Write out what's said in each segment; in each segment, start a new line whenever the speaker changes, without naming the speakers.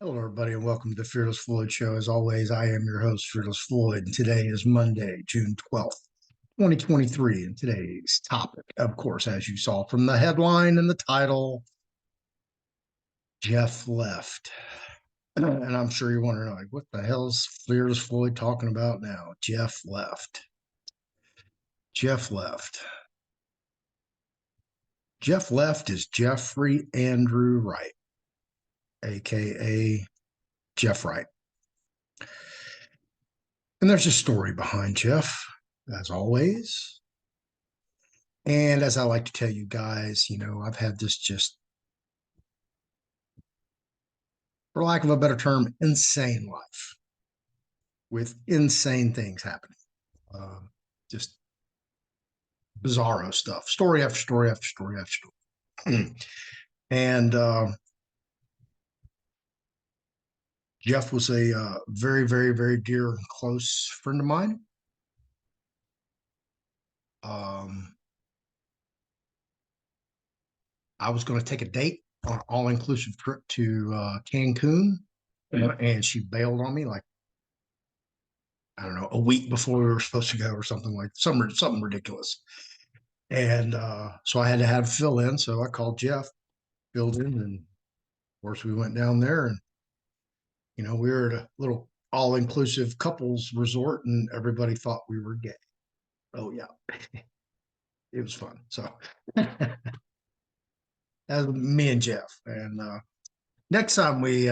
Hello, everybody, and welcome to the Fearless Floyd Show. As always, I am your host, Fearless Floyd, and today is Monday, June 12th, 2023. And today's topic, of course, as you saw from the headline and the title, Jeft Left. And I'm sure you're wondering, like, what the hell's Fearless Floyd talking about now? Jeft Left. Jeft Left. Jeft Left is Jeffrey Andrew Wright, aka Jeff Wright. And there's a story behind Jeff, as always. And as I like to tell you guys, I've had this just, for lack of a better term, insane life with insane things happening. Just bizarro stuff, story after story after story after story. And Jeff was a very, very, very dear and close friend of mine. I was going to take a date on an all-inclusive trip to Cancun, and she bailed on me like, I don't know, a week before we were supposed to go or something like something ridiculous. And so I had to have fill in. So I called Jeff, filled in, and of course we went down there, and we were at a little all-inclusive couples resort, and everybody thought we were gay. Oh yeah, it was fun. So that was me and Jeff. And next time we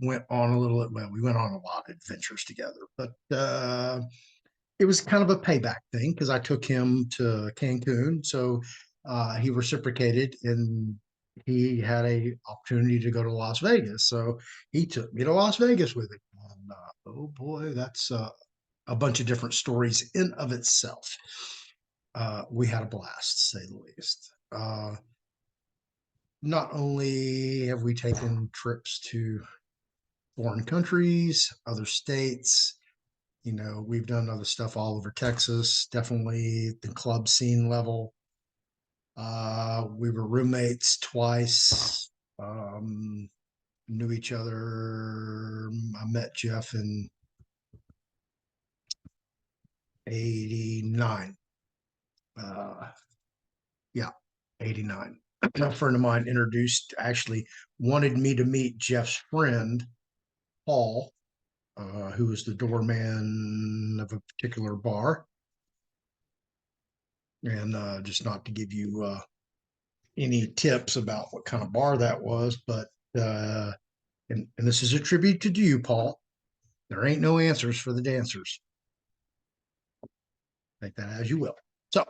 went on a little, well, we went on a lot of adventures together, but it was kind of a payback thing because I took him to Cancun. So he reciprocated and he had a opportunity to go to Las Vegas. So he took me to Las Vegas with him. And, oh boy, that's a bunch of different stories in of itself. We had a blast, to say the least. Not only have we taken trips to foreign countries, other states, we've done other stuff all over Texas, definitely the club scene level. We were roommates twice, knew each other. I met Jeff in 89. Yeah, 89. A friend of mine actually wanted me to meet Jeff's friend, Paul, who was the doorman of a particular bar. And just not to give you any tips about what kind of bar that was, but and this is a tribute to you, Paul. There ain't no answers for the dancers. Take that as you will. So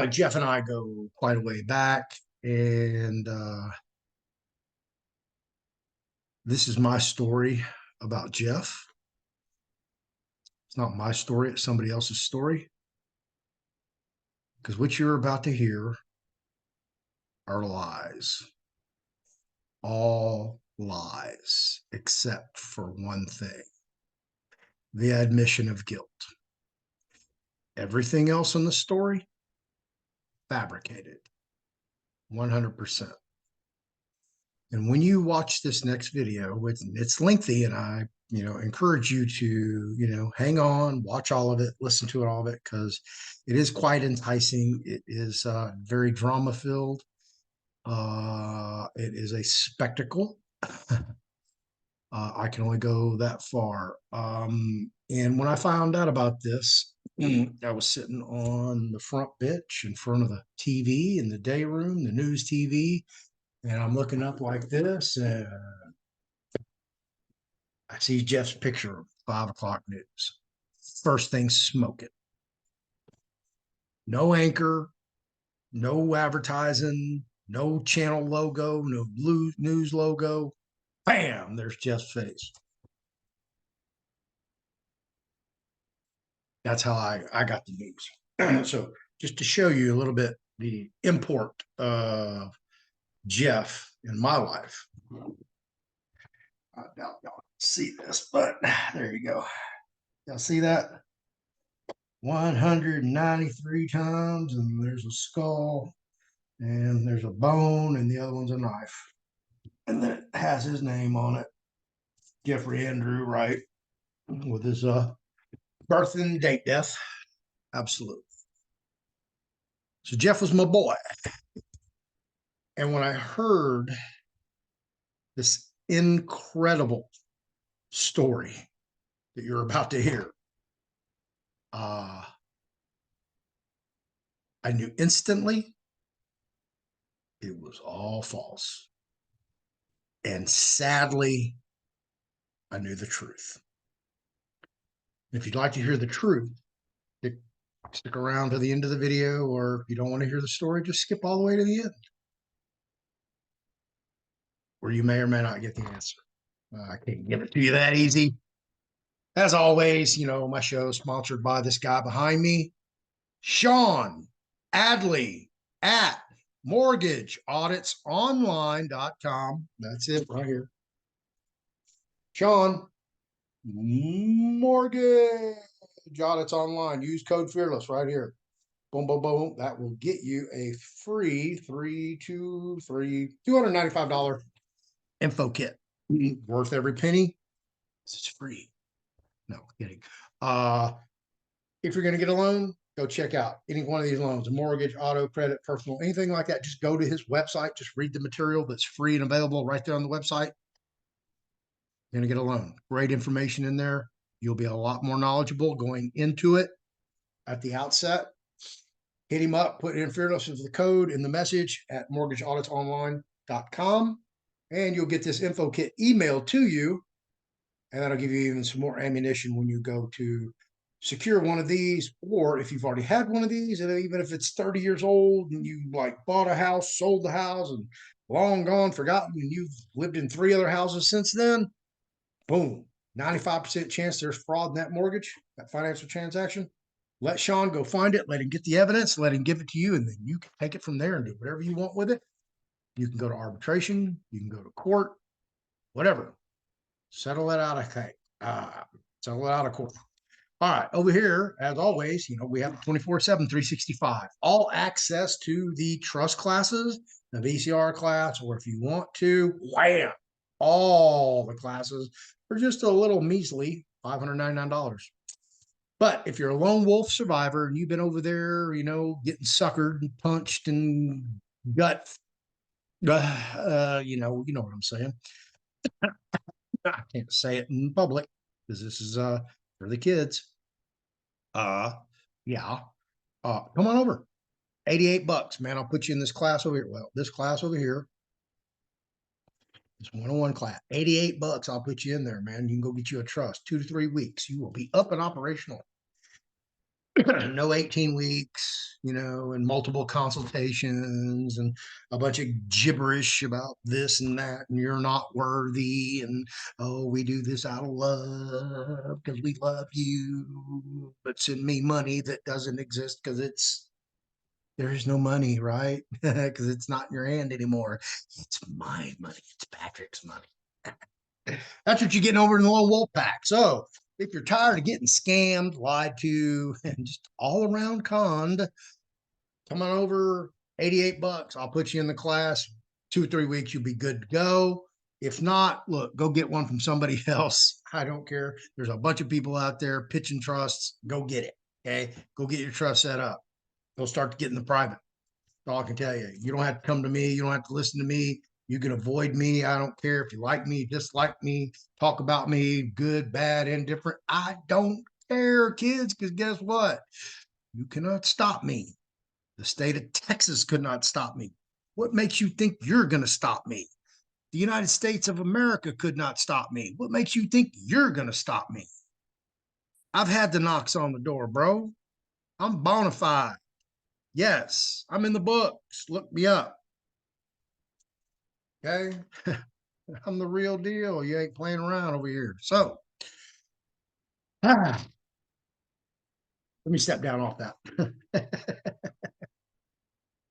Jeff and I go quite a way back, and this is my story about Jeff. It's not my story, it's somebody else's story. Because what you're about to hear are lies. All lies, except for one thing: the admission of guilt. Everything else in the story, fabricated, 100%. And when you watch this next video, it's lengthy, and I, encourage you to, hang on, watch all of it, listen to all of it, because it is quite enticing. It is very drama filled. It is a spectacle. I can only go that far. And when I found out about this, I was sitting on the front bench in front of the TV in the day room, the news TV, and I'm looking up like this, and I see Jeff's picture of 5 o'clock news. First thing smoking. No anchor, no advertising, no channel logo, no blue news logo. Bam, there's Jeff's face. That's how I got the news. So just to show you a little bit the import of Jeff in my life. I doubt y'all see this, but there you go. Y'all see that? 193 times, and there's a skull, and there's a bone, and the other one's a knife. And then it has his name on it, Jeffrey Andrew Wright, with his birth and date death. Absolutely. So Jeff was my boy. And when I heard this incredible story that you're about to hear, I knew instantly it was all false. And sadly, I knew the truth. If you'd like to hear the truth, stick around to the end of the video, or if you don't want to hear the story, just skip all the way to the end, where you may or may not get the answer. I can't give it to you that easy. As always, my show is sponsored by this guy behind me, Sean Adley at mortgageauditsonline.com. That's it right here. Sean, mortgage audits online. Use code Fearless right here. Boom, boom, boom. That will get you a free $295 info kit. Worth every penny. It's free. No kidding. If you're going to get a loan, go check out any one of these loans, a mortgage, auto, credit, personal, anything like that. Just go to his website. Just read the material that's free and available right there on the website. You're going to get a loan. Great information in there. You'll be a lot more knowledgeable going into it at the outset. Hit him up, put in Fearless as the code in the message at mortgageauditsonline.com, and you'll get this info kit emailed to you, and that'll give you even some more ammunition when you go to secure one of these, or if you've already had one of these, and even if it's 30 years old and you bought a house, sold the house, and long gone, forgotten, and you've lived in 3 other houses since then, boom, 95% chance there's fraud in that mortgage, that financial transaction. Let Sean go find it. Let him get the evidence. Let him give it to you. And then you can take it from there and do whatever you want with it. You can go to arbitration. You can go to court, whatever. Settle it out of settle it out of court. All right. Over here, as always, we have 24/7, 365. All access to the trust classes, the VCR class, or if you want to, wham, all the classes for just a little measly $599. But if you're a lone wolf survivor and you've been over there, getting suckered and punched and gut, you know what I'm saying. I can't say it in public because this is for the kids. Yeah. Come on over. $88, man. I'll put you in this class over here. Well, this class over here, this 101 class, $88. I'll put you in there, man. You can go get you a trust. 2 to 3 weeks. You will be up and operational. No 18 weeks, and multiple consultations and a bunch of gibberish about this and that, and you're not worthy. And, oh, we do this out of love because we love you, but send me money that doesn't exist because there is no money, right? Because it's not in your hand anymore. It's my money. It's Patrick's money. That's what you're getting over in the little wolf pack. So if you're tired of getting scammed, lied to, and just all around conned, come on over. $88. I'll put you in the class. 2 or 3 weeks, you'll be good to go. If not, look, go get one from somebody else. I don't care. There's a bunch of people out there pitching trusts. Go get it. Okay. Go get your trust set up. Go start to get in the private. That's all I can tell you. You don't have to come to me. You don't have to listen to me. You can avoid me. I don't care if you like me, dislike me, talk about me, good, bad, indifferent. I don't care, kids, because guess what? You cannot stop me. The state of Texas could not stop me. What makes you think you're going to stop me? The United States of America could not stop me. What makes you think you're going to stop me? I've had the knocks on the door, bro. I'm bona fide. Yes, I'm in the books. Look me up. Okay. I'm the real deal. You ain't playing around over here. So, let me step down off that.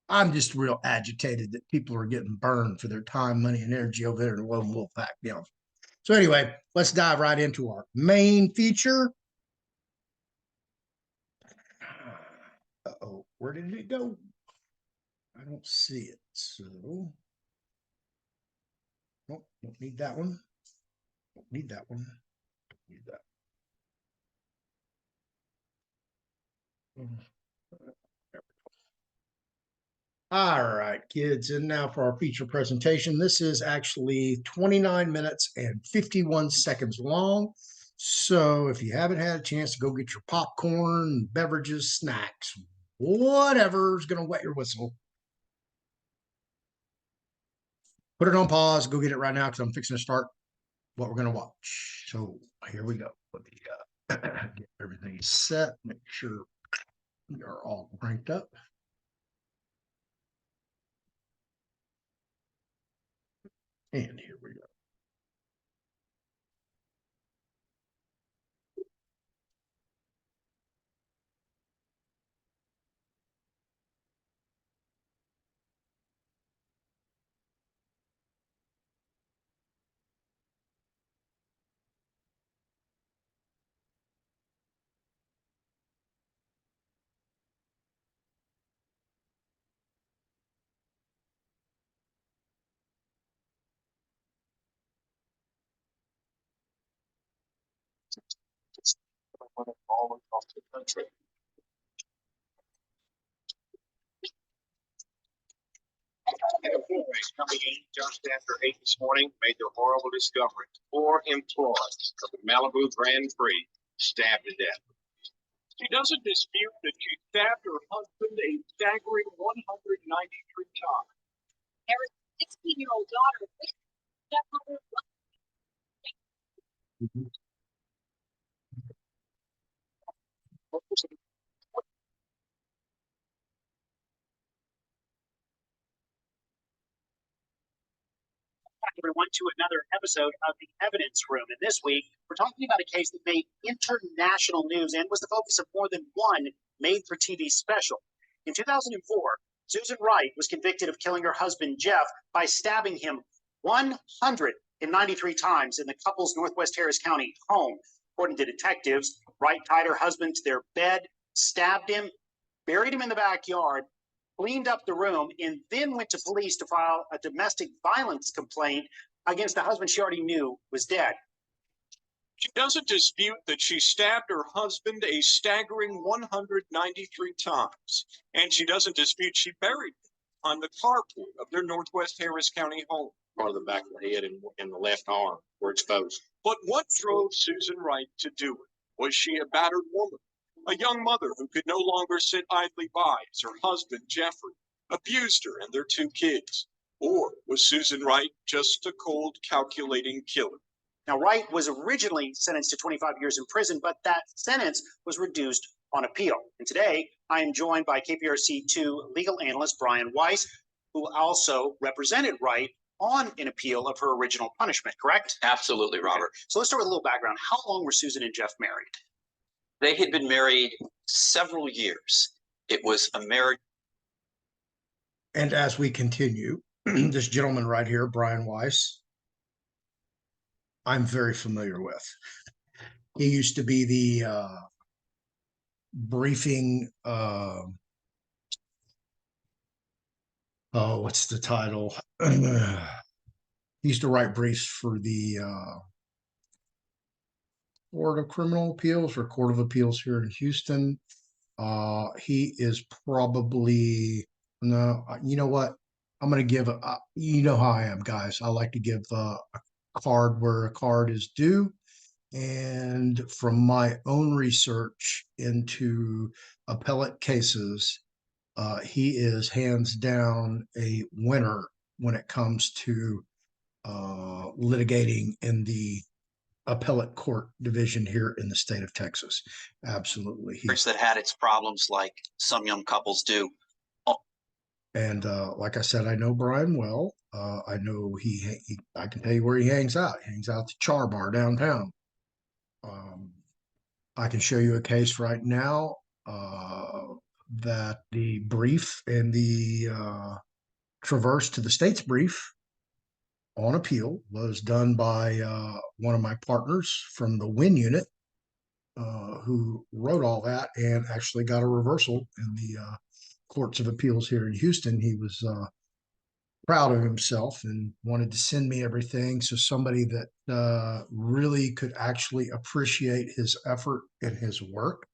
I'm just real agitated that people are getting burned for their time, money, and energy over there in the lone wolf pack. So anyway, let's dive right into our main feature. Uh-oh, where did it go? I don't see it. So Oh, don't need that one. Don't need that one. Need that. All right, kids, and now for our feature presentation. This is actually 29 minutes and 51 seconds long. So if you haven't had a chance to go get your popcorn, beverages, snacks, whatever's going to wet your whistle, put it on pause, go get it right now because I'm fixing to start what we're going to watch. So here we go. Let me get everything set, make sure we are all cranked up. And here we go. All across the country.
Employees coming in just after 8 this morning made the horrible discovery. 4 employees of the Malibu Grand Prix stabbed to death. She doesn't dispute that she stabbed her husband a staggering 193 times.
Her 16-year-old daughter with stepmother.
Everyone to another episode of the Evidence Room. And this week, we're talking about a case that made international news and was the focus of more than one made-for-TV special. In 2004, Susan Wright was convicted of killing her husband, Jeff, by stabbing him 193 times in the couple's Northwest Harris County home. According to detectives, Wright tied her husband to their bed, stabbed him, buried him in the backyard, cleaned up the room, and then went to police to file a domestic violence complaint against the husband she already knew was dead.
She doesn't dispute that she stabbed her husband a staggering 193 times. And she doesn't dispute she buried him on the carport of their Northwest Harris County home. Part of the back of the head and the left arm were exposed. But what drove Susan Wright to do it? Was she a battered woman? A young mother who could no longer sit idly by as her husband, Jeffrey, abused her and their 2 kids? Or was Susan Wright just a cold, calculating killer?
Now, Wright was originally sentenced to 25 years in prison, but that sentence was reduced on appeal. And today, I am joined by KPRC2 legal analyst Brian Weiss, who also represented Wright on an appeal of her original punishment, correct?
Absolutely, Robert.
Okay. So let's start with a little background. How long were Susan and Jeff married?
They had been married several years. It was a marriage.
And as we continue, this gentleman right here, Brian Weiss, I'm very familiar with. He used to be the briefing, what's the title? He used to write briefs for the Court of Criminal Appeals or Court of Appeals here in Houston. He is probably, no, you know what? I'm going to give, you know how I am, guys. I like to give a card where a card is due. And from my own research into appellate cases, he is hands down a winner when it comes to litigating in the appellate court division here in the state of Texas. Absolutely.
That had its problems like some young couples do.
And like I said, I know Brian well. I know I can tell you where he hangs out. He hangs out at the Char Bar downtown. I can show you a case right now that the brief and the traverse to the state's brief on appeal was done by one of my partners from the WIN unit who wrote all that and actually got a reversal in the courts of appeals here in Houston. He was proud of himself and wanted to send me everything. So somebody that really could actually appreciate his effort and his work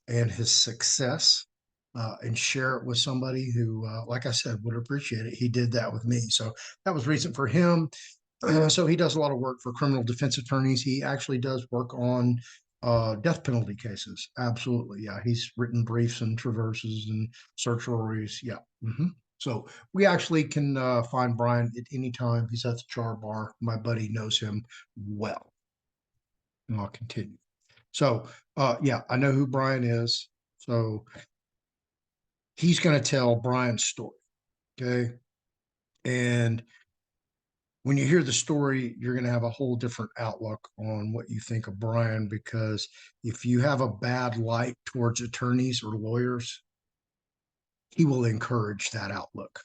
and his success, and share it with somebody who, like I said, would appreciate it. He did that with me. So that was recent for him. So he does a lot of work for criminal defense attorneys. He actually does work on death penalty cases. Absolutely. Yeah. He's written briefs and traverses and certiorari's. Yeah. So we actually can find Brian at any time. He's at the Char Bar. My buddy knows him well. And I'll continue. So yeah, I know who Brian is. So he's going to tell Brian's story. Okay. And when you hear the story, you're going to have a whole different outlook on what you think of Brian, because if you have a bad light towards attorneys or lawyers, he will encourage that outlook.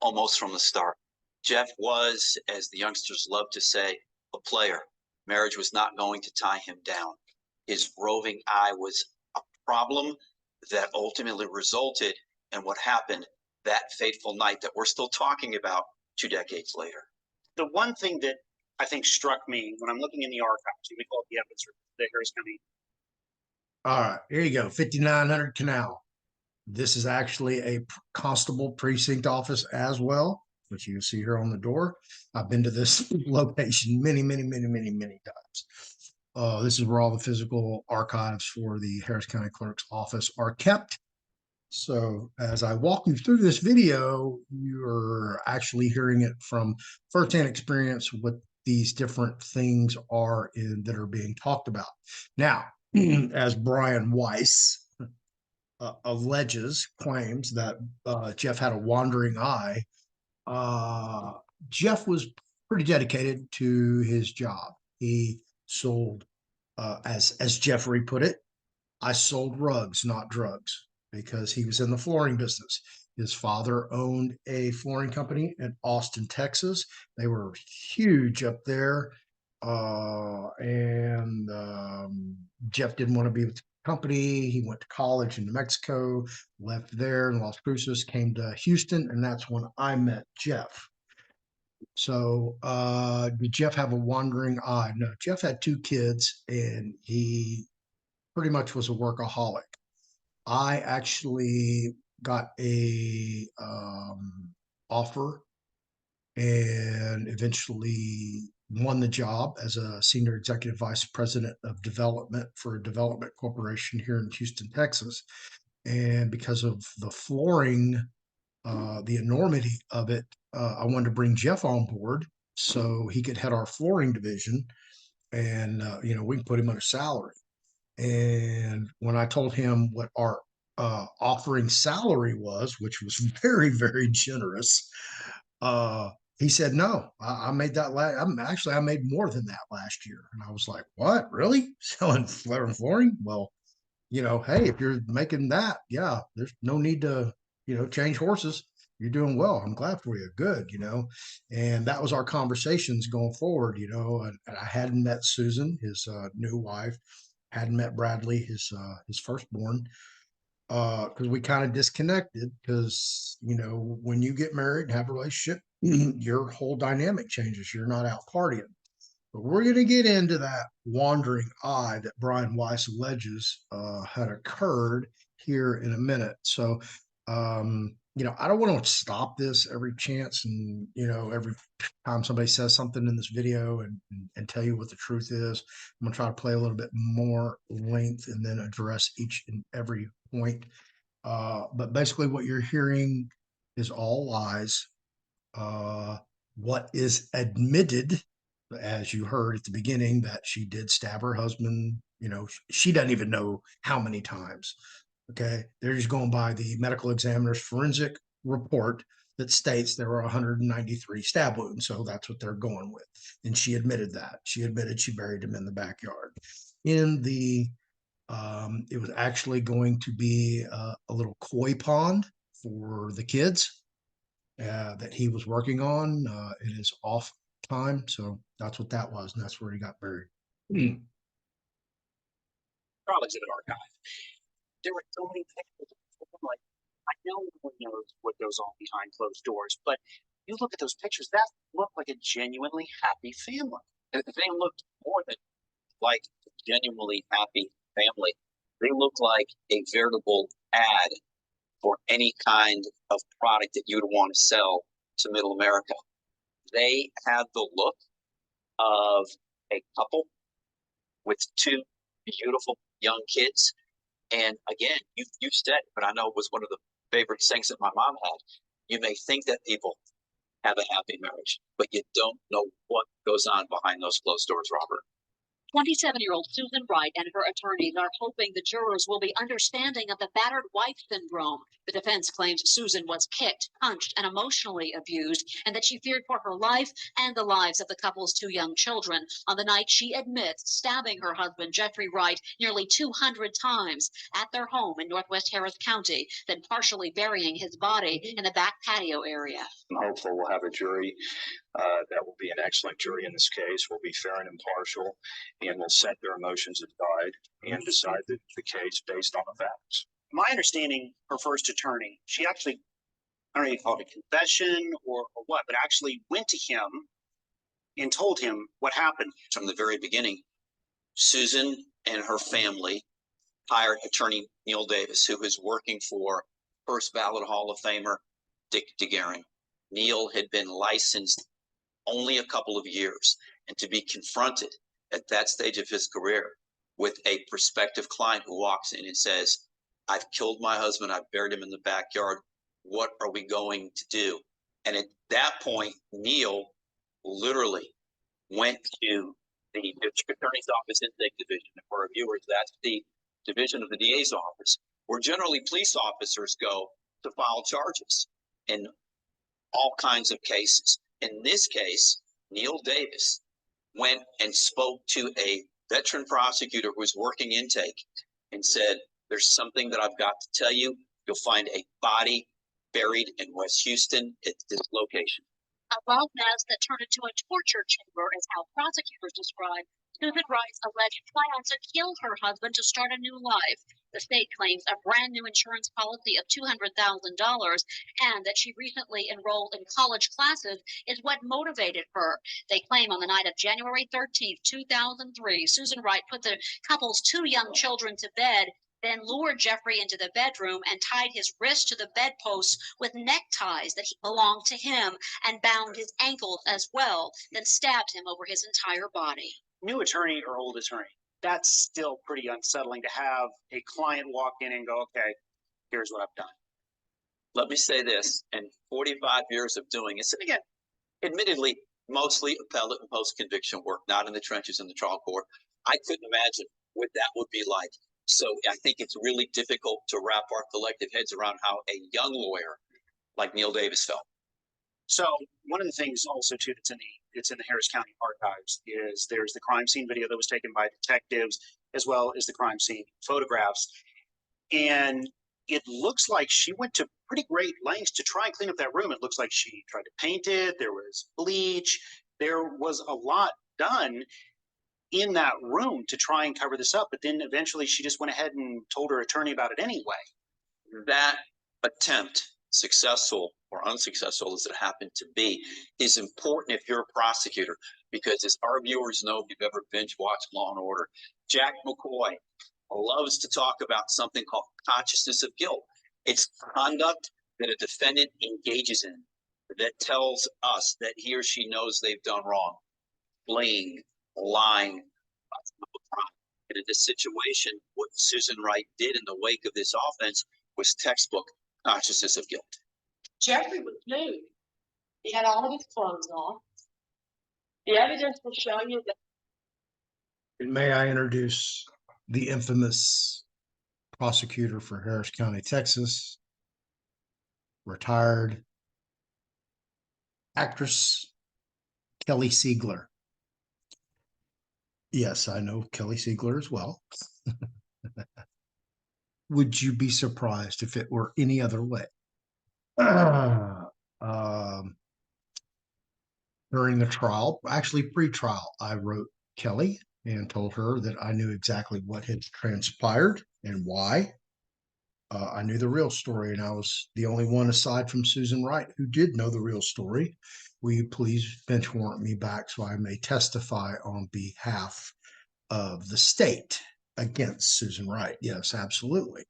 Almost from the start. Jeff was, as the youngsters love to say, a player. Marriage was not going to tie him down. His roving eye was a problem that ultimately resulted in what happened that fateful night that we're still talking about 2 decades later.
The one thing that I think struck me when I'm looking in the archives, we call it the evidence, the Harris County.
All right, here you go, 5900 Canal. This is actually a constable precinct office as well, which you see here on the door. I've been to this location many times. This is where all the physical archives for the Harris County Clerk's office are kept. So as I walk you through this video, you're actually hearing it from firsthand experience what these different things are that are being talked about. Now, as Brian Weiss claims that Jeff had a wandering eye, Jeff was pretty dedicated to his job. He sold, as Jeffrey put it, I sold rugs, not drugs, because he was in the flooring business. His father owned a flooring company in Austin, Texas. They were huge up there. And Jeff didn't want to be with the company. He went to college in New Mexico, left there in Las Cruces, came to Houston, and that's when I met Jeff. So did Jeff have a wandering eye? No, Jeff had 2 kids, and he pretty much was a workaholic. I actually got a offer and eventually won the job as a senior executive vice president of development for a development corporation here in Houston, Texas. And because of the flooring, the enormity of it, I wanted to bring Jeff on board so he could head our flooring division, and we can put him on a salary. And when I told him what our offering salary was, which was very generous, he said, no, I made that I made more than that last year. And I was like, what, really? Selling flooring? Well, hey, if you're making that, yeah, there's no need to, change horses. You're doing well. I'm glad for you. Good, and that was our conversations going forward, and I hadn't met Susan, his new wife, hadn't met Bradley, his firstborn, because we kind of disconnected, because when you get married and have a relationship, your whole dynamic changes. You're not out partying. But we're going to get into that wandering eye that Brian Weiss alleges had occurred here in a minute. So I don't want to stop this every chance, and every time somebody says something in this video and tell you what the truth is. I'm gonna try to play a little bit more length and then address each and every point. But basically what you're hearing is all lies. What is admitted, as you heard at the beginning, that she did stab her husband, she doesn't even know how many times. Okay, they're just going by the medical examiner's forensic report that states there were 193 stab wounds. So that's what they're going with. And she admitted that. She admitted she buried him in the backyard. It was actually going to be a little koi pond for the kids that he was working on in his off time. So that's what that was. And that's where he got buried.
Trial exhibit archive. There were so many things, like no one knows what goes on behind closed doors, but you look at those pictures, that looked like a genuinely happy family.
They looked more than like a genuinely happy family. They look like a veritable ad for any kind of product that you'd want to sell to middle America. They had the look of a couple with two beautiful young kids. And again, you said, but I know it was one of the favorite things that my mom had. You may think that people have a happy marriage, but you don't know what goes on behind those closed doors, Robert.
27-year-old Susan Wright and her attorneys are hoping the jurors will be understanding of the battered wife syndrome. The defense claims Susan was kicked, punched, and emotionally abused, and that she feared for her life and the lives of the couple's two young children on the night she admits stabbing her husband, Jeffrey Wright, nearly 200 times at their home in Northwest Harris County, then partially burying his body in the back patio area.
I'm hopeful we'll have a jury that will be an excellent jury in this case, will be fair and impartial, and will set their emotions aside and decide the case based on the facts.
My understanding, her first attorney, she actually, I don't know if you call it a confession or what, but actually went to him and told him what happened.
From the very beginning, Susan and her family hired attorney Neil Davis, who was working for first ballot Hall of Famer Dick DeGuerin. Neil had been licensed only a couple of years, and to be confronted at that stage of his career with a prospective client who walks in and says, I've killed my husband, I've buried him in the backyard, what are we going to do? And at that point, Neil literally went to the district attorney's office intake division. And for our viewers, that's the division of the DA's office, where generally police officers go to file charges in all kinds of cases. In this case, Neil Davis went and spoke to a veteran prosecutor who was working intake and said, there's something that I've got to tell you. You'll find a body buried in West Houston at this location.
A wild mess that turned into a torture chamber is how prosecutors describe Susan Wright's alleged plan to kill her husband to start a new life. The state claims a brand new insurance policy of $200,000 and that she recently enrolled in college classes is what motivated her. They claim on the night of January 13th, 2003, Susan Wright put the couple's two young children to bed, then lured Jeffrey into the bedroom and tied his wrists to the bedposts with neckties that belonged to him and bound his ankles as well, then stabbed him over his entire body.
New attorney or old attorney, that's still pretty unsettling to have a client walk in and go, okay, here's what I've done.
Let me say this, in 45 years of doing this, and again, admittedly, mostly appellate and post-conviction work, not in the trenches in the trial court, I couldn't imagine what that would be like. So I think it's really difficult to wrap our collective heads around how a young lawyer like Neil Davis felt.
So one of the things also too that's in the Harris County archives is there's the crime scene video that was taken by detectives as well as the crime scene photographs. And it looks like she went to pretty great lengths to try and clean up that room. It looks like she tried to paint it. There was bleach. There was a lot done in that room to try and cover this up. But then eventually she just went ahead and told her attorney about it anyway.
That attempt, successful or unsuccessful as it happened to be, is important if you're a prosecutor, because as our viewers know, if you've ever binge watched Law and Order, Jack McCoy loves to talk about something called consciousness of guilt. It's conduct that a defendant engages in that tells us that he or she knows they've done wrong. Fleeing, lying, and in this situation, what Susan Wright did in the wake of this offense was textbook consciousness of guilt.
Jeffrey was nude. He had all of his clothes on. The evidence will show you that.
And may I introduce the infamous prosecutor for Harris County, Texas, retired actress Kelly Siegler. Yes, I know Kelly Siegler as well. Would you be surprised if it were any other way? During the trial, actually pre-trial, I wrote Kelly and told her that I knew exactly what had transpired and why. I knew the real story, and I was the only one aside from Susan Wright who did know the real story. Will you please bench warrant me back so I may testify on behalf of the state against Susan Wright? Yes, absolutely.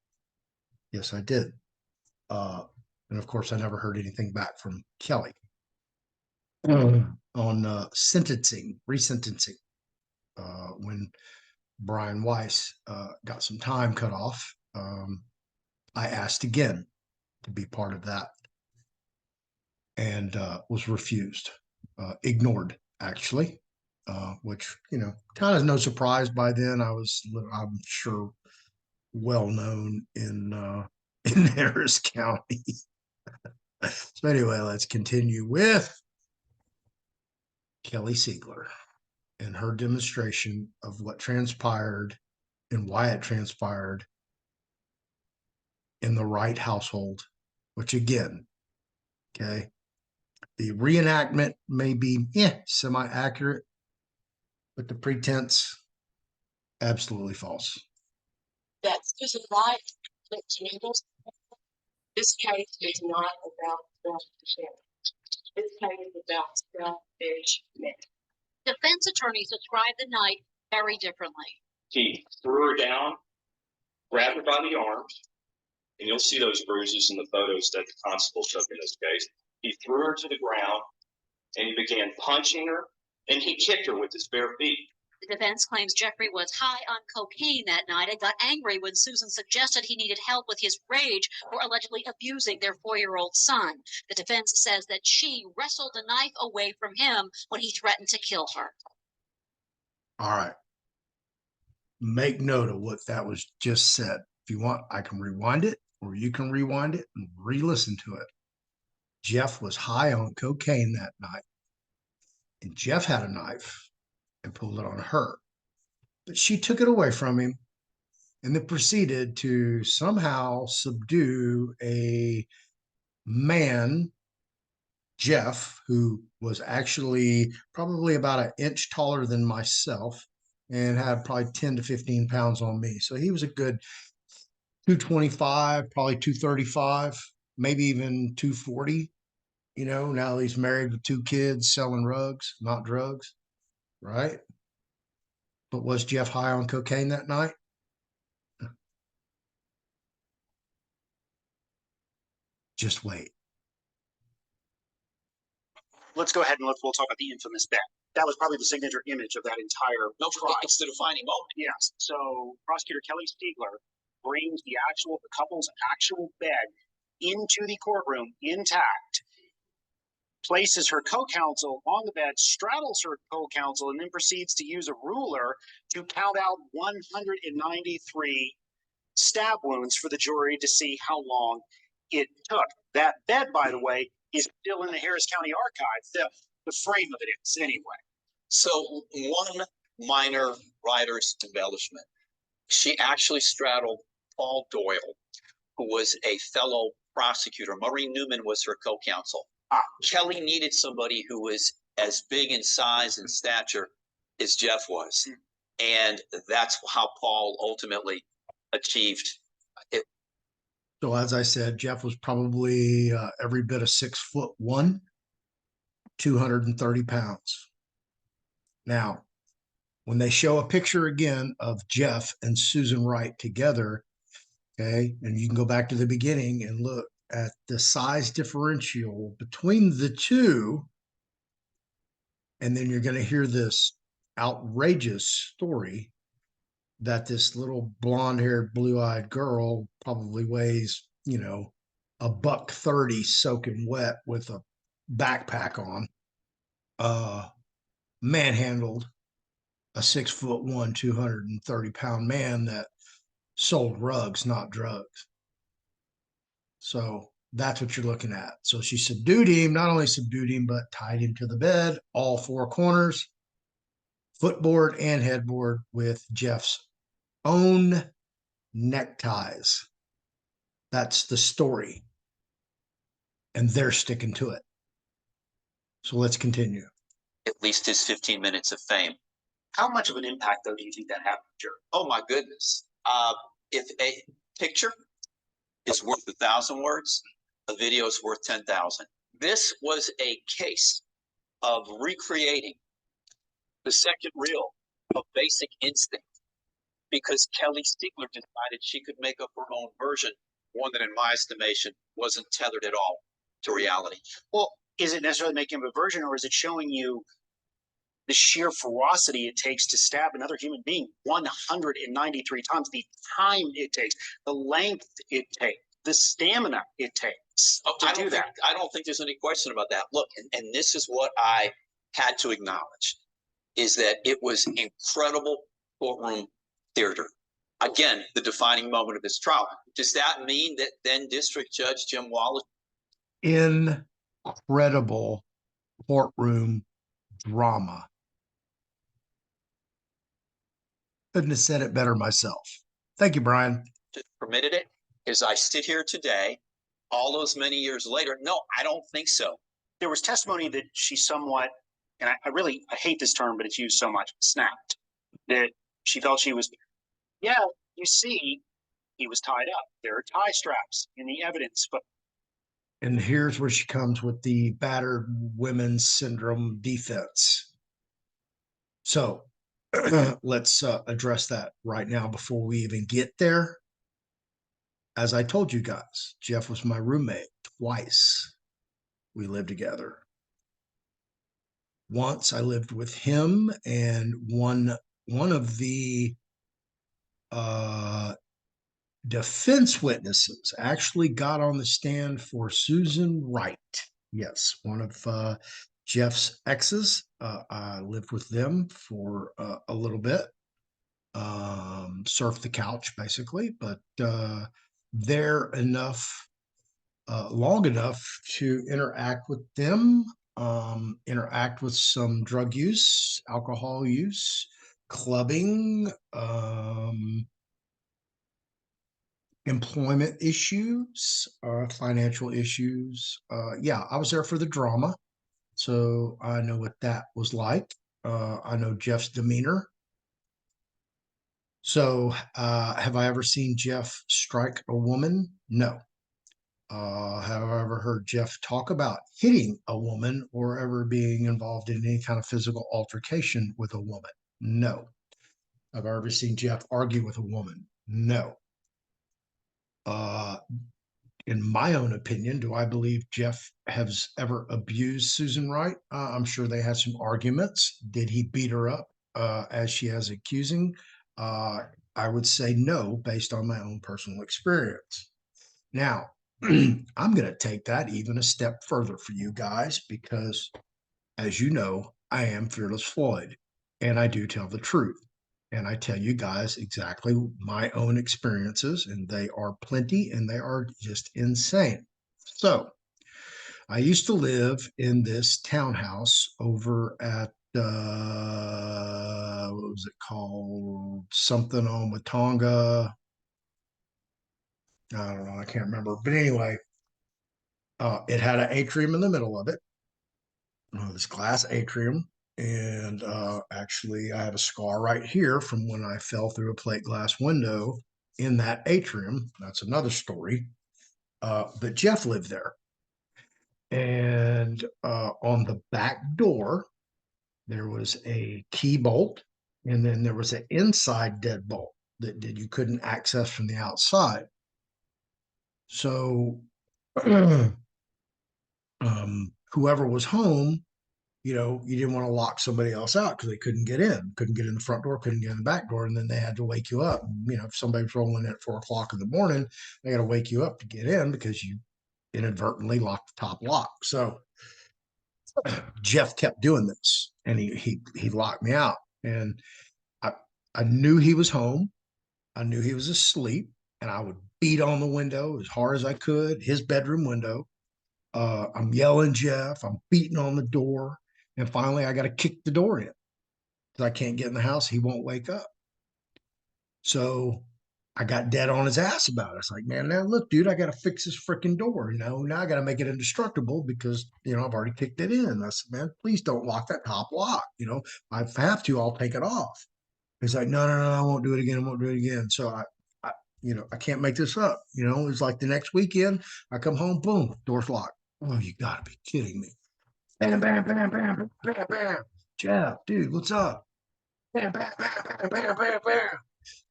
Yes, I did. And of course, I never heard anything back from Kelly on sentencing, resentencing, when Brian Weiss got some time cut off. I asked again to be part of that and was refused, ignored, actually, which, you know, kind of no surprise by then. I'm sure, well known in in Harris County. So anyway, let's continue with Kelly Siegler and her demonstration of what transpired and why it transpired in the Wright household, which again, okay, the reenactment may be semi-accurate, but the pretense, absolutely false.
That's Susan Wright. This case is not about self-defense. This case is about selfishness.
Defense attorneys described the night very differently.
He threw her down, grabbed her by the arms, and you'll see those bruises in the photos that the constable took in this case. He threw her to the ground, and he began punching her, and he kicked her with his bare feet.
The defense claims Jeffrey was high on cocaine that night and got angry when Susan suggested he needed help with his rage for allegedly abusing their 4-year-old son. The defense says that she wrestled the knife away from him when he threatened to kill her.
All right. Make note of what that was just said. If you want, I can rewind it, or you can rewind it and re-listen to it. Jeff was high on cocaine that night, and Jeff had a knife and pulled it on her, but she took it away from him and then proceeded to somehow subdue a man, Jeff, who was actually probably about an inch taller than myself and had probably 10 to 15 pounds on me. So he was a good 225, probably 235, maybe even 240. You know, now he's married with 2 kids, selling rugs, not drugs, right? But was Jeff high on cocaine that night? Just wait.
Let's go ahead and we'll talk about the infamous bed. That was probably the signature image of that entire trial.
It's the defining moment.
Yes. So prosecutor Kelly Siegler brings the couple's actual bed into the courtroom intact, places her co-counsel on the bed, straddles her co-counsel, and then proceeds to use a ruler to count out 193 stab wounds for the jury to see how long it took. That bed, by the way, is still in the Harris County Archive. The frame of it is, anyway.
So one minor writer's embellishment. She actually straddled Paul Doyle, who was a fellow prosecutor. Maureen Newman was her co-counsel. Kelly needed somebody who was as big in size and stature as Jeff was. And that's how Paul ultimately achieved it.
So as I said, Jeff was probably every bit of 6'1", 230 pounds. Now, when they show a picture again of Jeff and Susan Wright together, okay, and you can go back to the beginning and look at the size differential between the two, and then you're going to hear this outrageous story that this little blonde-haired, blue-eyed girl probably weighs, you know, $130 soaking wet with a backpack on, manhandled a 6'1", 230-pound man that sold rugs, not drugs. So that's what you're looking at. So she subdued him, not only subdued him, but tied him to the bed, all 4 corners, footboard and headboard, with Jeff's own neckties. That's the story. And they're sticking to it. So let's continue.
At least his 15 minutes of fame.
How much of an impact, though, do you think that had on the jury?
Oh my goodness. If a picture is worth 1,000 words. A video is worth 10,000. This was a case of recreating the second reel of Basic Instinct because Kelly Stigler decided she could make up her own version, one that in my estimation wasn't tethered at all to reality.
Well, is it necessarily making up a version, or is it showing you the sheer ferocity it takes to stab another human being 193 times, the time it takes, the length it takes, the stamina it takes to do that?
I don't think there's any question about that. Look, and this is what I had to acknowledge, is that it was incredible courtroom theater. Again, the defining moment of this trial. Does that mean that then District Judge Jim Wallace?
Incredible courtroom drama. Couldn't have said it better myself. Thank you, Brian.
Permitted it? As I sit here today, all those many years later, no, I don't think so.
There was testimony that she somewhat, and I hate this term, but it's used so much, snapped. That she felt she was, yeah, you see, he was tied up. There are tie straps in the evidence, but.
And here's where she comes with the battered women's syndrome defense. So let's address that right now before we even get there. As I told you guys, Jeff was my roommate twice. We lived together. Once I lived with him, and one of the defense witnesses actually got on the stand for Susan Wright. Yes, one of Jeff's exes. I lived with them for a little bit, surfed the couch basically, but they're enough, long enough to interact with them, interact with some drug use, alcohol use, clubbing, employment issues, financial issues. Yeah, I was there for the drama, so I know what that was like. I know Jeff's demeanor. So have I ever seen Jeff strike a woman? No. Have I ever heard Jeff talk about hitting a woman or ever being involved in any kind of physical altercation with a woman? No. Have I ever seen Jeff argue with a woman? No. In my own opinion, do I believe Jeff has ever abused Susan Wright? I'm sure they had some arguments. Did he beat her up as she has accusing? I would say no, based on my own personal experience. Now, I'm going to take that even a step further for you guys because, as you know, I am Fearless Floyd, and I do tell the truth. And I tell you guys exactly my own experiences, and they are plenty, and they are just insane. So I used to live in this townhouse over at, what was it called? Something on Watonga. I don't know. I can't remember. But anyway, it had an atrium in the middle of it. This glass atrium. And actually, I have a scar right here from when I fell through a plate glass window in that atrium. That's another story. But Jeff lived there. And on the back door, there was a key bolt. And then there was an inside deadbolt that you couldn't access from the outside. So whoever was home, you know, you didn't want to lock somebody else out because they couldn't get in the front door, couldn't get in the back door, and then they had to wake you up. You know, if somebody's rolling in at 4 o'clock in the morning, they got to wake you up to get in because you inadvertently locked the top lock. So Jeff kept doing this, and he locked me out, and I knew he was home. I knew he was asleep, and I would beat on the window as hard as I could, his bedroom window. I'm yelling, Jeff. I'm beating on the door. And finally, I got to kick the door in because I can't get in the house. He won't wake up. So I got dead on his ass about it. It's like, man, now look, dude, I got to fix this freaking door. You know, now I got to make it indestructible because, you know, I've already kicked it in. I said, man, please don't lock that top lock. You know, if I have to, I'll take it off. He's like, no, I won't do it again. I won't do it again. So I I can't make this up. It's like the next weekend, I come home, boom, door's locked. Oh, you gotta be kidding me. Bam, bam, bam, bam, bam, bam, bam. Jeff, dude, what's up? Bam, bam, bam, bam, bam, bam, bam.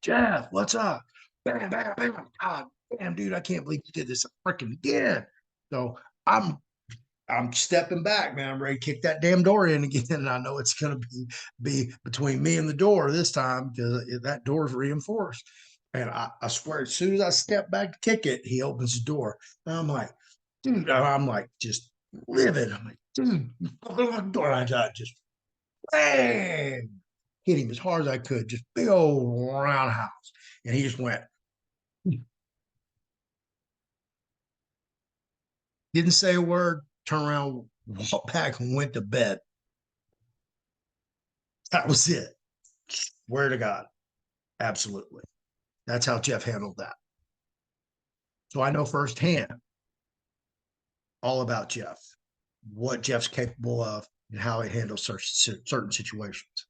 Jeff, what's up? Bam, bam, bam. God damn, dude, I can't believe you did this freaking again. So I'm stepping back, man. I'm ready to kick that damn door in again. And I know it's gonna be between me and the door this time because that door is reinforced. And I swear, as soon as I step back to kick it, he opens the door. And I'm like, dude, I'm like just livid. I'm like, dude, you fucking lock the door. And I just bang, hit him as hard as I could, just big old roundhouse. And he just went, didn't say a word, turned around, walked back, and went to bed. That was it. Swear to God. Absolutely. That's how Jeff handled that. So I know firsthand all about Jeff, what Jeff's capable of, and how he handles certain situations.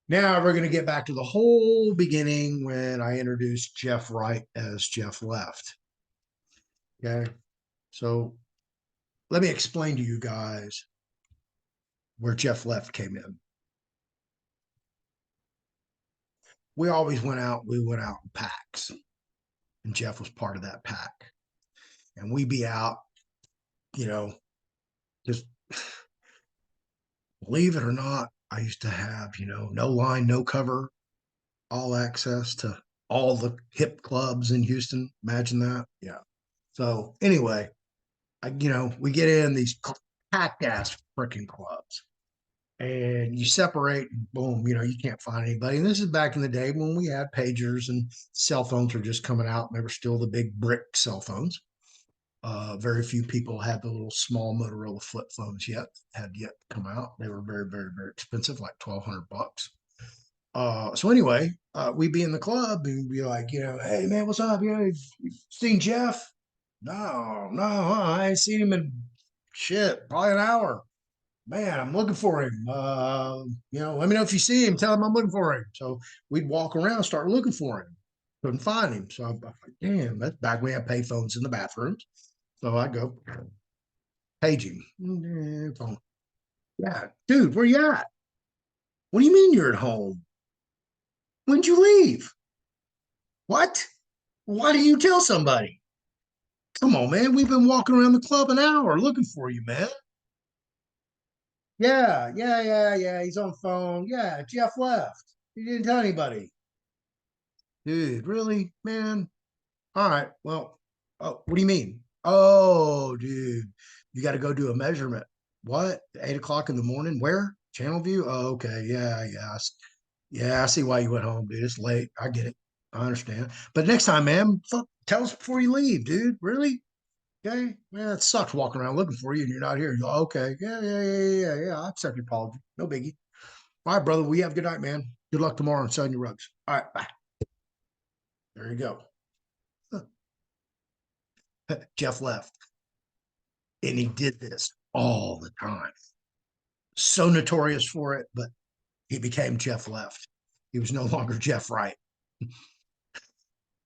Now we're going to get back to the whole beginning when I introduced Jeffrey Wright as Jeft Left. Okay. So let me explain to you guys where Jeft Left came in. We always went out in packs, and Jeff was part of that pack. And we'd be out, just believe it or not, I used to have, no line, no cover, all access to all the hip clubs in Houston. Imagine that. Yeah. So anyway, we get in these packed ass freaking clubs and you separate and boom, you can't find anybody. And this is back in the day when we had pagers and cell phones were just coming out and they were still the big brick cell phones. Very few people had the little small Motorola flip phones had yet come out. They were very, very, very expensive, like $1,200. So anyway, we'd be in the club and be like, hey man, what's up? You've seen Jeff? No, I ain't seen him in probably an hour. Man, I'm looking for him. Let me know if you see him. Tell him I'm looking for him. So we'd walk around, start looking for him. Couldn't find him. So I'm like, damn, that's back when we had payphones in the bathrooms. So I go page him. Yeah, dude, where you at? What do you mean you're at home? When'd you leave? What? Why didn't you tell somebody? Come on, man. We've been walking around the club an hour looking for you, man. Yeah. He's on the phone. Yeah, Jeft left. He didn't tell anybody. Dude, really, man? All right. Well, oh, what do you mean? Oh, dude, you got to go do a measurement. What? 8 o'clock in the morning? Where? Channel View? Oh, okay. Yeah. I see why you went home, dude. It's late. I get it. I understand. But next time, man, tell us before you leave, dude. Really? Okay. Man, it sucks walking around looking for you and you're not here. You go, okay. Yeah. I accept your apology. No biggie. All right, brother. We have a good night, man. Good luck tomorrow on selling your rugs. All right. Bye. There you go. Jeft left. And he did this all the time. So notorious for it, but he became Jeft Left. He was no longer Jeff Wright.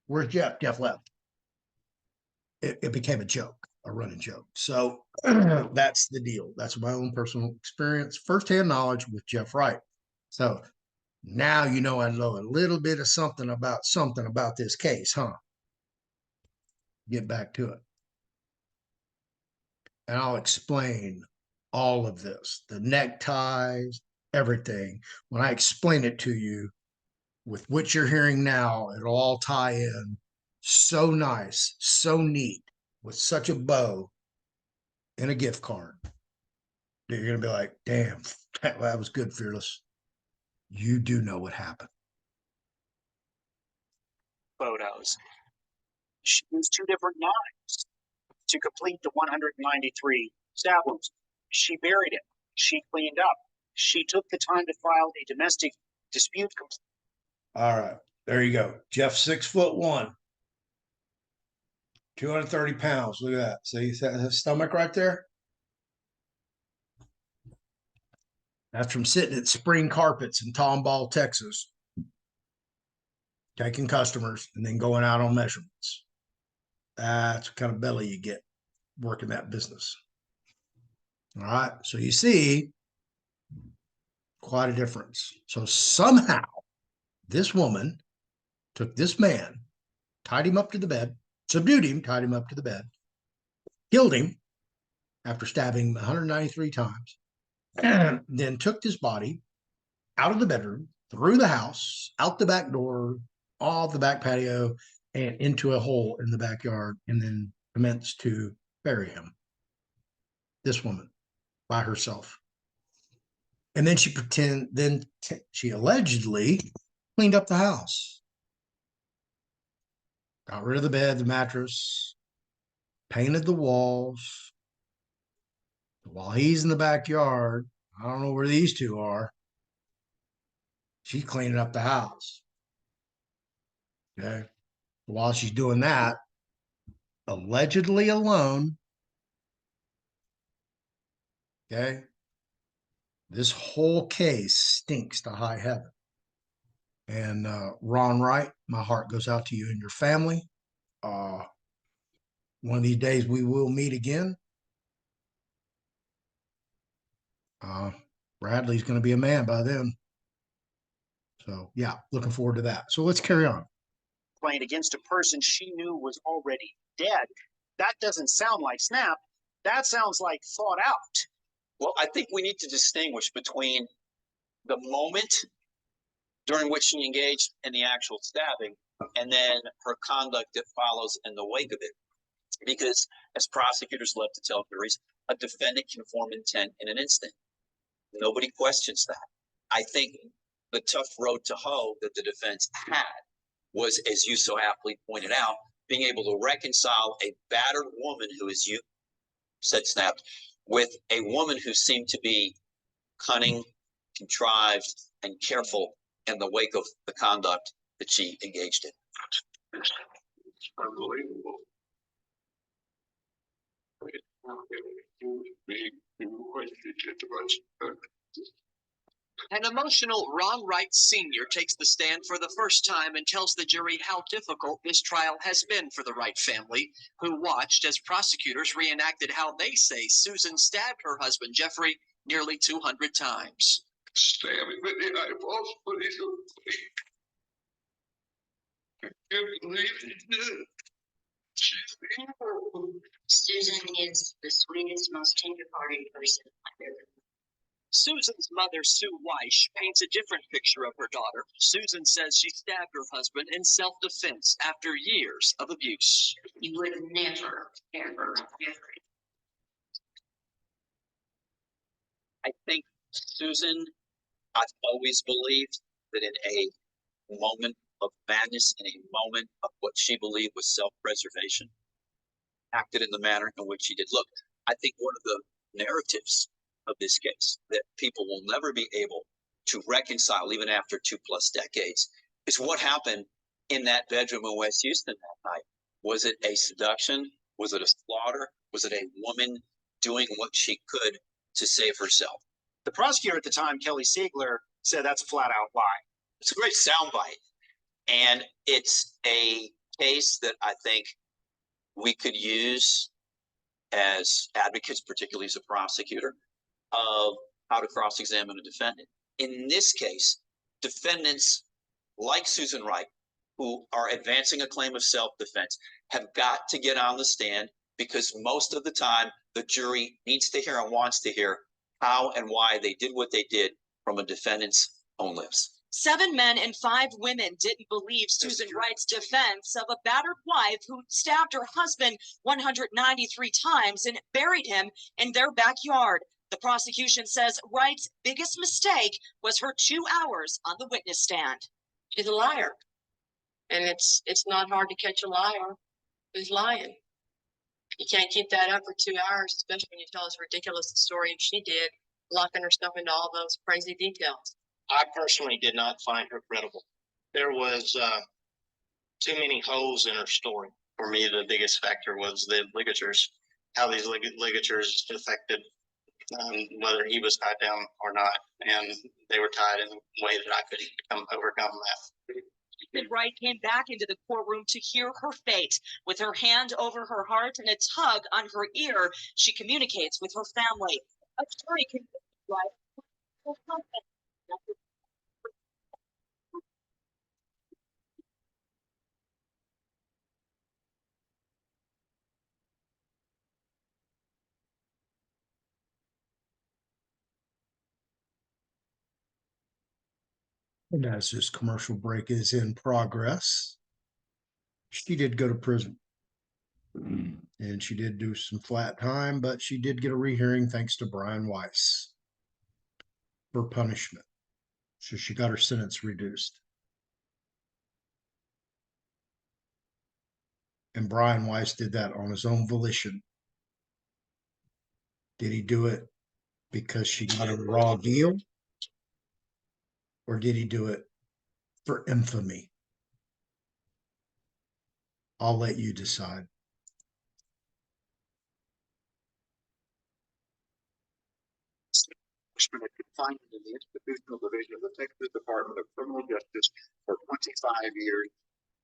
Where's Jeff? Jeft Left. It became a joke, a running joke. So that's the deal. That's my own personal experience, firsthand knowledge with Jeft Wright. So now I know a little bit of something about this case, huh? Get back to it. And I'll explain all of this, the neckties, everything. When I explain it to you with what you're hearing now, it'll all tie in so nice, so neat, with such a bow and a gift card. You're going to be like, damn, that was good, Fearless. You do know what happened.
Photos. She used 2 different knives to complete the 193 stab wounds. She buried it. She cleaned up. She took the time to file a domestic dispute complaint.
All right, there you go. Jeff, 6'1", 230 pounds. Look at that. See that stomach right there? That's from sitting at Spring Carpets in Tomball, Texas. taking customers, and then going out on measurements. That's the kind of belly you get working that business. All right. So you see quite a difference. So somehow this woman took this man, tied him up to the bed, subdued him, tied him up to the bed, killed him after stabbing him 193 times, and then took this body out of the bedroom, through the house, out the back door, off the back patio, and into a hole in the backyard, and then commenced to bury him. This woman by herself. And then she allegedly cleaned up the house. Got rid of the bed, the mattress, painted the walls. While he's in the backyard, I don't know where these two are, she's cleaning up the house. Okay. While she's doing that, allegedly alone, okay, this whole case stinks to high heaven. And Ron Wright, my heart goes out to you and your family. One of these days we will meet again. Bradley's going to be a man by then. So yeah, looking forward to that. So let's carry on.
Playing against a person she knew was already dead. That doesn't sound like snap. That sounds like thought out.
Well, I think we need to distinguish between the moment during which she engaged in the actual stabbing and then her conduct that follows in the wake of it. Because as prosecutors love to tell juries, a defendant can form intent in an instant. Nobody questions that. I think the tough road to hoe that the defense had was, as you so aptly pointed out, being able to reconcile a battered woman who, as you said, snapped, with a woman who seemed to be cunning, contrived, and careful in the wake of the conduct that she engaged in.
It's unbelievable.
An emotional Ron Wright Sr. takes the stand for the first time and tells the jury how difficult this trial has been for the Wright family, who watched as prosecutors reenacted how they say Susan stabbed her husband, Jeffrey, nearly 200 times.
Stabbing with the eyeballs, but he's I can't believe he did. She's evil.
Susan is the sweetest, most tender-hearted person I've ever met.
Susan's mother, Sue Weish, paints a different picture of her daughter. Susan says she stabbed her husband in self-defense after years of abuse.
You would never, ever, ever.
I think Susan, I've always believed that in a moment of madness, in a moment of what she believed was self-preservation, acted in the manner in which she did. Look, I think one of the narratives of this case that people will never be able to reconcile, even after 2+ decades, is what happened in that bedroom in West Houston that night. Was it a seduction? Was it a slaughter? Was it a woman doing what she could to save herself?
The prosecutor at the time, Kelly Siegler, said that's a flat out lie.
It's a great soundbite. And it's a case that I think we could use as advocates, particularly as a prosecutor, of how to cross-examine a defendant. In this case, defendants like Susan Wright, who are advancing a claim of self-defense, have got to get on the stand, because most of the time the jury needs to hear and wants to hear how and why they did what they did from a defendant's own lips.
7 men and 5 women didn't believe Susan Wright's defense of a battered wife who stabbed her husband 193 times and buried him in their backyard. The prosecution says Wright's biggest mistake was her 2 hours on the witness stand.
She's a liar. And it's not hard to catch a liar who's lying. You can't keep that up for 2 hours, especially when you tell us ridiculous story she did, locking herself into all those crazy details.
I personally did not find her credible. There was too many holes in her story. For me, the biggest factor was the ligatures, how these ligatures affected whether he was tied down or not. And they were tied in a way that I couldn't overcome that.
Susan Wright came back into the courtroom to hear her fate. With her hand over her heart and a tug on her ear, she communicates with her family. A jury convicted Wright of her husband.
And as this commercial break is in progress, she did go to prison. And she did do some flat time, but she did get a rehearing thanks to Brian Weiss for punishment. So she got her sentence reduced. And Brian Weiss did that on his own volition. Did he do it because she got a raw deal? Or did he do it for infamy? I'll let you decide.
Confined in the Institutional Division of the Texas Department of Criminal Justice for 25 years.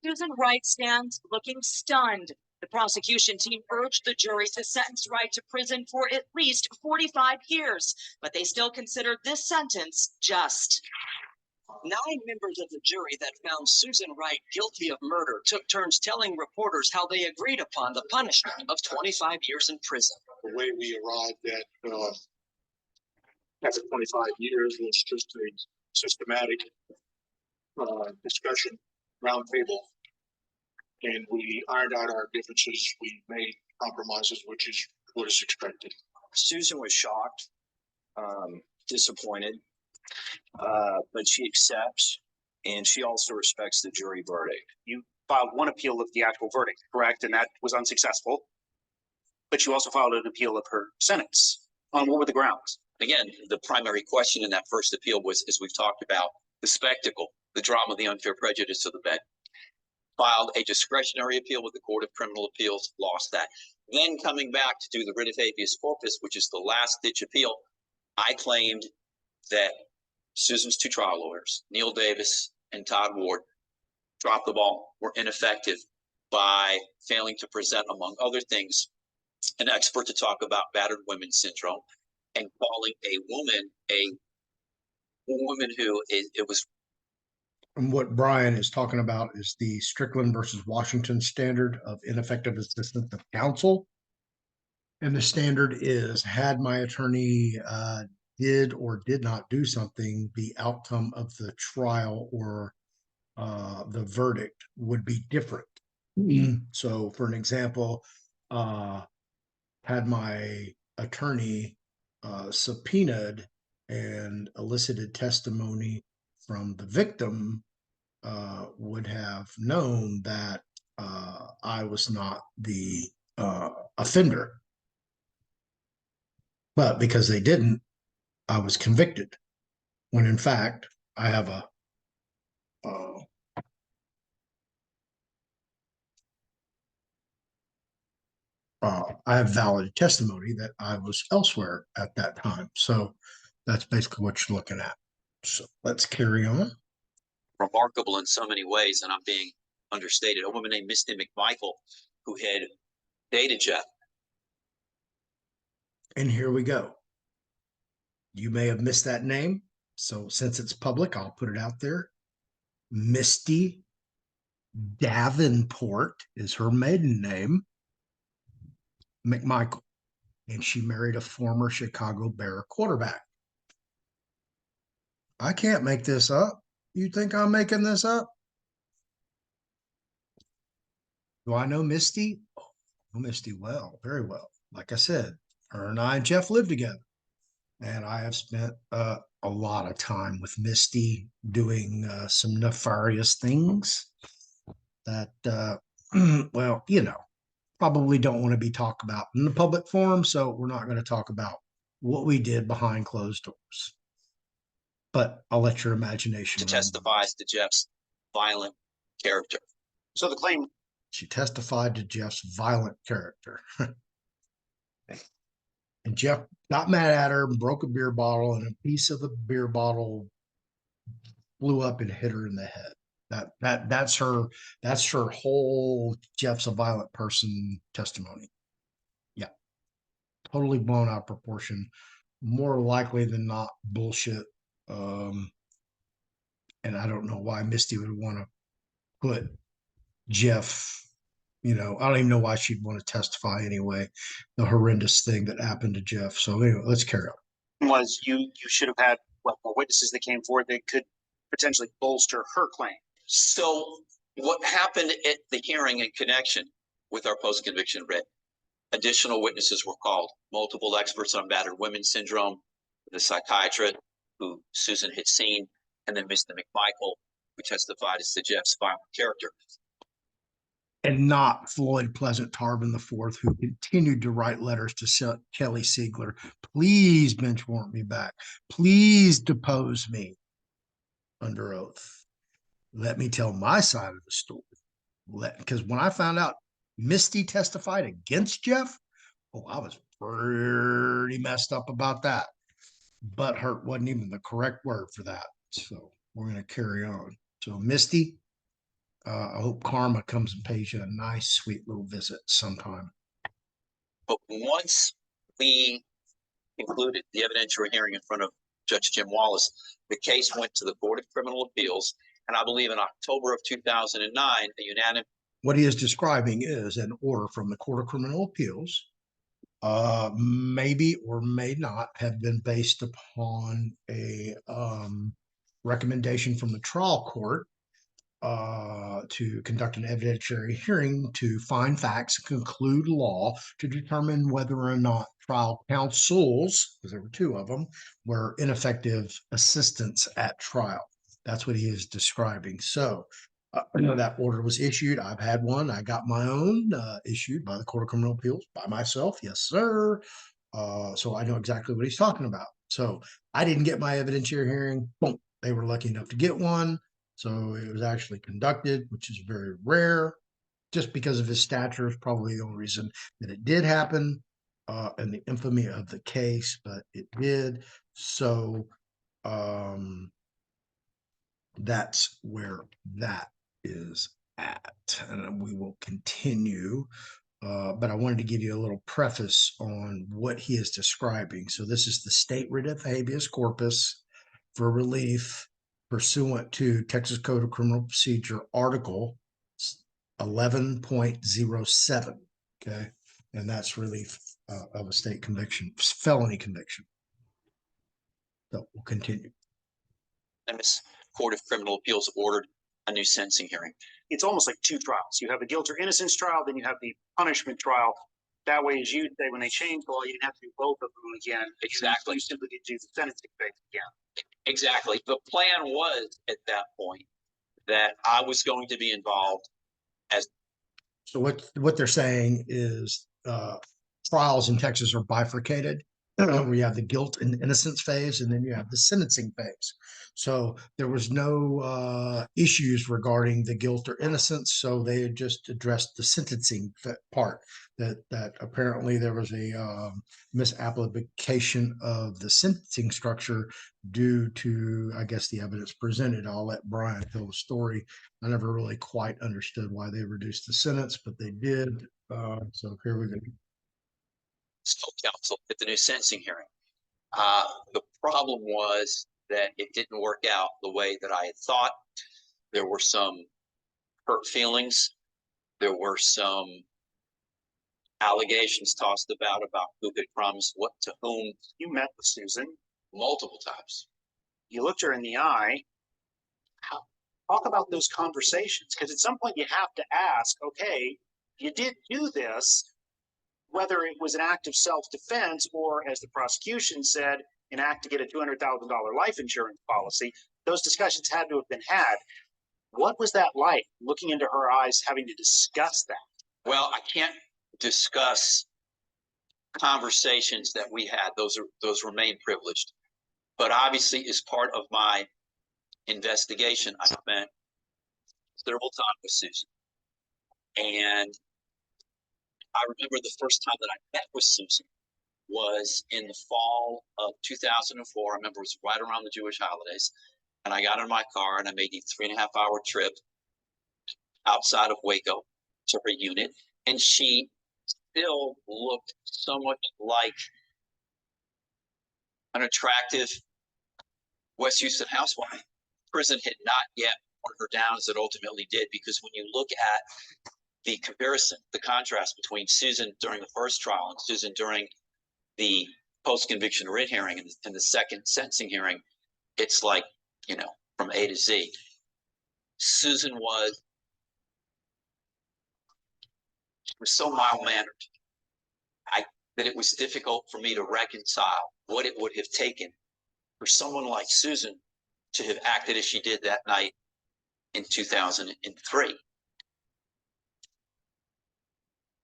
Susan Wright stands looking stunned. The prosecution team urged the jury to sentence Wright to prison for at least 45 years, but they still considered this sentence just. 9 members of the jury that found Susan Wright guilty of murder took turns telling reporters how they agreed upon the punishment of 25 years in prison.
The way we arrived at after 25 years was just a systematic discussion, roundtable, and we ironed out our differences. We made compromises, which is what is expected.
Susan was shocked, disappointed, but she accepts, and she also respects the jury verdict.
You filed one appeal of the actual verdict, correct? And that was unsuccessful. But you also filed an appeal of her sentence. On what were the grounds?
Again, the primary question in that first appeal was, as we've talked about, the spectacle, the drama, the unfair prejudice of the bench. Filed a discretionary appeal with the Court of Criminal Appeals, lost that. Then coming back to do the writ of habeas corpus, which is the last ditch appeal, I claimed that Susan's 2 trial lawyers, Neil Davis and Todd Ward, dropped the ball, were ineffective by failing to present, among other things, an expert to talk about battered women syndrome, and calling a woman who it was.
And what Brian is talking about is the Strickland versus Washington standard of ineffective assistance of counsel. And the standard is, had my attorney did or did not do something, the outcome of the trial or the verdict would be different. So for an example, had my attorney subpoenaed and elicited testimony from the victim, would have known that I was not the offender. But because they didn't, I was convicted, when in fact I have I have valid testimony that I was elsewhere at that time. So that's basically what you're looking at. So let's carry on.
Remarkable in so many ways, and I'm being understated. A woman named Misty McMichael, who had dated Jeft.
And here we go. You may have missed that name. So since it's public, I'll put it out there. Misty Davenport is her maiden name, McMichael. And she married a former Chicago Bear quarterback. I can't make this up. You think I'm making this up? Do I know Misty? Oh, I know Misty well, very well. Like I said, her and I and Jeff lived together. And I have spent a lot of time with Misty doing some nefarious things that, well, you know, probably don't want to be talked about in the public forum. So we're not going to talk about what we did behind closed doors. But I'll let your imagination.
Testifies to Jeff's violent character.
So the claim.
She testified to Jeff's violent character. And Jeff got mad at her and broke a beer bottle, and a piece of the beer bottle blew up and hit her in the head. That's her whole Jeff's a violent person testimony. Yeah. Totally blown out of proportion. More likely than not bullshit. And I don't know why Misty would want to put Jeff, I don't even know why she'd want to testify anyway. The horrendous thing that happened to Jeff. So anyway, let's carry on.
Was you should have had more witnesses that came forward that could potentially bolster her claim.
So what happened at the hearing in connection with our post-conviction writ? Additional witnesses were called, multiple experts on battered women syndrome, the psychiatrist who Susan had seen, and then Mr. McMichael, who testified as to Jeff's violent character.
And not Floyd Pleasant-Tarvin IV, who continued to write letters to Kelly Siegler. Please bench warrant me back. Please depose me under oath. Let me tell my side of the story. Because when I found out Misty testified against Jeff, I was pretty messed up about that. But hurt wasn't even the correct word for that. So we're going to carry on. So Misty, I hope karma comes and pays you a nice, sweet little visit sometime.
But once we concluded the evidentiary hearing in front of Judge Jim Wallace, the case went to the Court of Criminal Appeals. And I believe in October of 2009, a unanimous.
What he is describing is an order from the Court of Criminal Appeals, maybe or may not have been based upon a recommendation from the trial court to conduct an evidentiary hearing to find facts, conclude law, to determine whether or not trial counsels, because there were two of them, were ineffective assistance at trial. That's what he is describing. So that order was issued. I've had one. I got my own issued by the Court of Criminal Appeals by myself. Yes, sir. So I know exactly what he's talking about. So I didn't get my evidentiary hearing. Boom. They were lucky enough to get one. So it was actually conducted, which is very rare. Just because of his stature is probably the only reason that it did happen, and the infamy of the case, but it did. So that's where that is at. And we will continue. But I wanted to give you a little preface on what he is describing. So this is the state writ of habeas corpus for relief pursuant to Texas Code of Criminal Procedure Article 11.07. Okay. And that's relief of a state conviction, felony conviction. So we'll continue.
And this Court of Criminal Appeals ordered a new sentencing hearing.
It's almost like two trials. You have the guilt or innocence trial, then you have the punishment trial. That way, as you say, when they changed the law, you didn't have to do both of them again.
Exactly.
You simply did do the sentencing phase again.
Exactly. The plan was at that point that I was going to be involved as.
So what they're saying is trials in Texas are bifurcated, where you have the guilt and innocence phase, and then you have the sentencing phase. So there was no issues regarding the guilt or innocence, so they had just addressed the sentencing part. That apparently there was a misapplication of the sentencing structure due to, I guess, the evidence presented. I'll let Brian tell the story. I never really quite understood why they reduced the sentence, but they did. So here we go.
Counsel at the new sentencing hearing. The problem was that it didn't work out the way that I had thought. There were some hurt feelings. There were some allegations tossed about who had promised what to whom.
You met with Susan
multiple times.
You looked her in the eye. Talk about those conversations, because at some point you have to ask, okay, you did do this, whether it was an act of self-defense or, as the prosecution said, an act to get a $200,000 life insurance policy. Those discussions had to have been had. What was that like, looking into her eyes, having to discuss that?
Well, I can't discuss conversations that we had. Those remain privileged. But obviously, as part of my investigation, I spent considerable time with Susan. And I remember the first time that I met with Susan was in the fall of 2004. I remember it was right around the Jewish holidays. and I got in my car and I made the 3.5-hour trip outside of Waco to her unit, and she still looked so much like an attractive West Houston housewife. Prison had not yet worn her down as it ultimately did, because when you look at the comparison, the contrast between Susan during the first trial and Susan during the post-conviction writ hearing and the second sentencing hearing, it's like, you know, from A to Z. Susan was so mild-mannered that it was difficult for me to reconcile what it would have taken for someone like Susan to have acted as she did that night in 2003.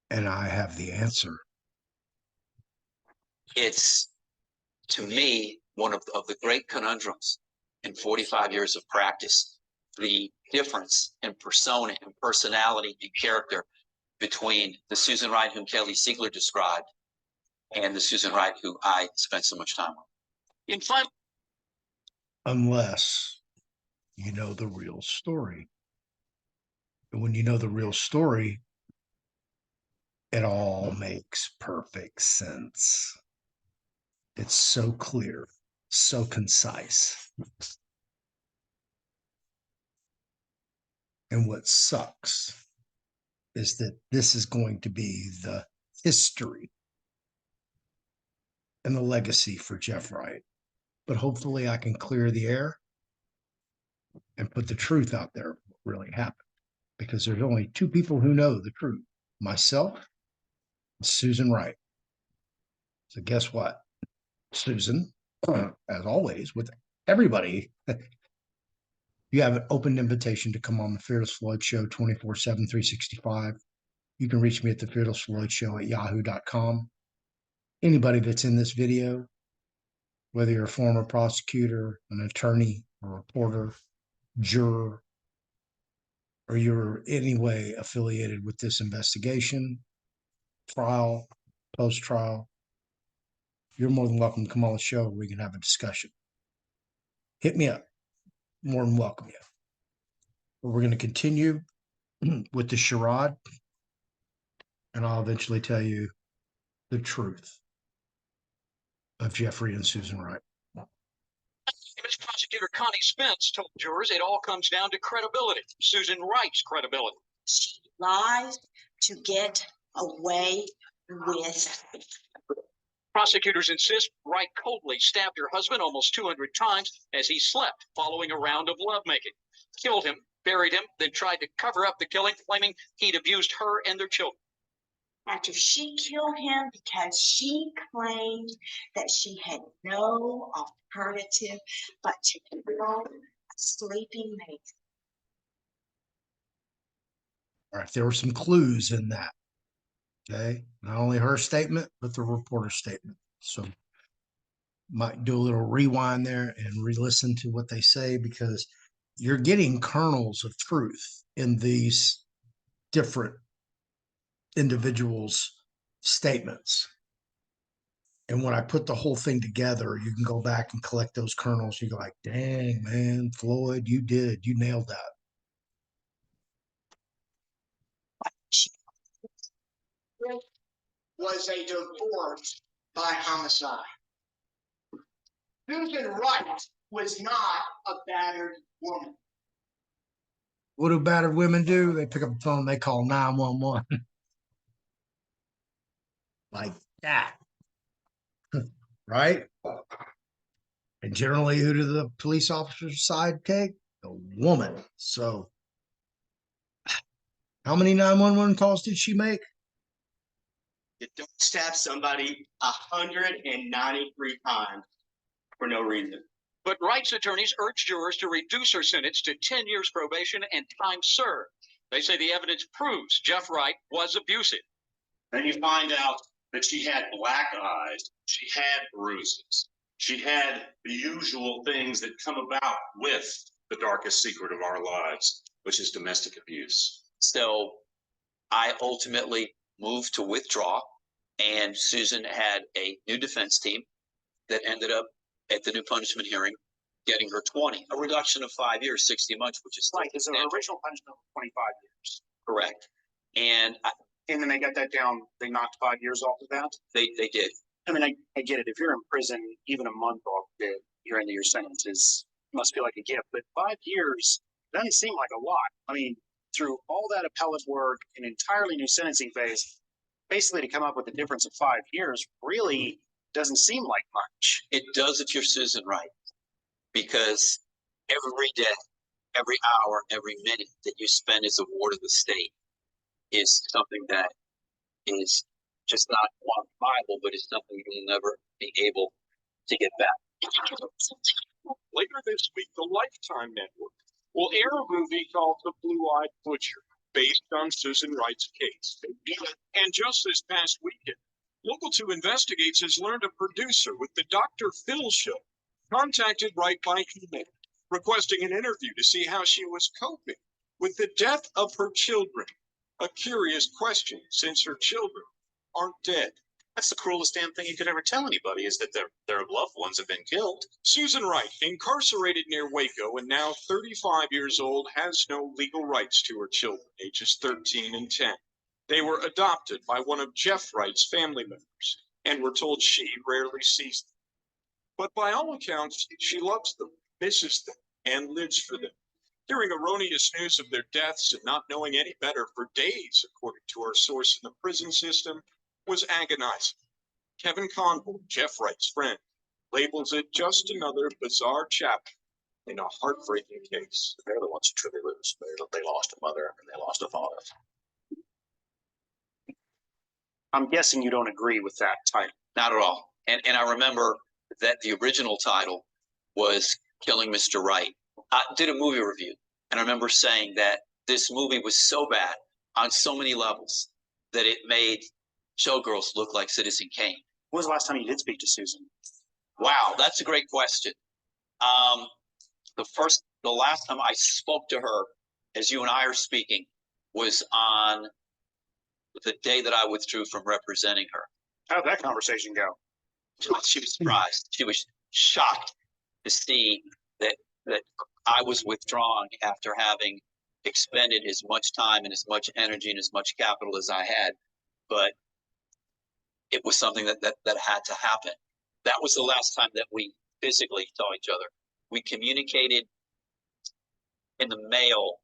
And I have the answer.
It's, to me, one of the great conundrums in 45 years of practice, the difference in persona and personality and character between the Susan Wright whom Kelly Siegler described and the Susan Wright who I spent so much time with.
In final,
Unless you know the real story. And when you know the real story, it all makes perfect sense. It's so clear, so concise. And what sucks is that this is going to be the history and the legacy for Jeff Wright. But hopefully I can clear the air and put the truth out there, what really happened. Because there's only two people who know the truth, myself and Susan Wright. So guess what, Susan, as always, with everybody, you have an open invitation to come on the Fearless Floyd Show 24/7, 365. You can reach me at TheFearlessFloydShow@yahoo.com. Anybody that's in this video, whether you're a former prosecutor, an attorney, a reporter, juror, or you're in any way affiliated with this investigation, trial, post-trial, you're more than welcome to come on the show. We can have a discussion. Hit me up. More than welcome you. But we're going to continue with the charade, and I'll eventually tell you the truth of Jeffrey and Susan Wright.
Prosecutor Connie Spence told jurors it all comes down to credibility, Susan Wright's credibility.
She lies to get away with.
Prosecutors insist Wright coldly stabbed her husband almost 200 times as he slept following a round of lovemaking, killed him, buried him, then tried to cover up the killing, claiming he'd abused her and their children.
After she killed him because she claimed that she had no alternative but to kill a sleeping mate.
All right, there were some clues in that. Okay, not only her statement, but the reporter's statement. So might do a little rewind there and re-listen to what they say, because you're getting kernels of truth in these different individuals' statements. And when I put the whole thing together, you can go back and collect those kernels. You go like, dang, man, Floyd, you nailed that.
Was a divorce by homicide. Susan Wright was not a battered woman.
What do battered women do? They pick up the phone, they call 911. Like that. Right? And generally, who do the police officer's side take? The woman. So how many 911 calls did she make?
You don't stab somebody 193 times for no reason.
But Wright's attorneys urged jurors to reduce her sentence to 10 years probation and time served. They say the evidence proves Jeff Wright was abusive.
Then you find out that she had black eyes, she had bruises, she had the usual things that come about with the darkest secret of our lives, which is domestic abuse.
So I ultimately moved to withdraw, and Susan had a new defense team that ended up at the new punishment hearing getting her 20, a reduction of 5 years, 60 months, which is still
Right, because the
substantial.
original punishment was 25 years.
Correct. And
And then they got that down, they knocked 5 years off of that.
they did.
I mean, I get it. If you're in prison, even a month off your end of your sentence must feel like a gift. But 5 years doesn't seem like a lot. I mean, through all that appellate work, an entirely new sentencing phase, basically to come up with a difference of 5 years really doesn't seem like much.
It does if you're Susan Wright, because every day, every hour, every minute that you spend as a ward of the state is something that is just not quantifiable, but it's something you'll never be able to get back.
Later this week, the Lifetime Network will air a movie called The Blue-Eyed Butcher, based on Susan Wright's case. And just this past weekend, Local 2 Investigates has learned a producer with the Dr. Phil show contacted Wright by email, requesting an interview to see how she was coping with the death of her children. A curious question, since her children aren't dead.
That's the cruelest damn thing you could ever tell anybody, is that their loved ones have been killed.
Susan Wright, incarcerated near Waco and now 35 years old, has no legal rights to her children, ages 13 and 10. They were adopted by one of Jeff Wright's family members, and we're told she rarely sees them. But by all accounts, she loves them, misses them, and lives for them. Hearing erroneous news of their deaths and not knowing any better for days, according to our source in the prison system, was agonizing. Kevin Convoy, Jeff Wright's friend, labels it just another bizarre chapter in a heartbreaking case.
They're the ones who truly lose. They lost a mother and they lost a father.
I'm guessing you don't agree with that title.
Not at all. And I remember that the original title was Killing Mr. Wright. I did a movie review, and I remember saying that this movie was so bad on so many levels that it made Showgirls look like Citizen Kane.
When was the last time you did speak to Susan?
Wow, that's a great question. The last time I spoke to her, as you and I are speaking, was on the day that I withdrew from representing her.
How did that conversation go?
She was surprised. She was shocked to see that I was withdrawing after having expended as much time and as much energy and as much capital as I had. But it was something that had to happen. That was the last time that we physically saw each other. We communicated in the mail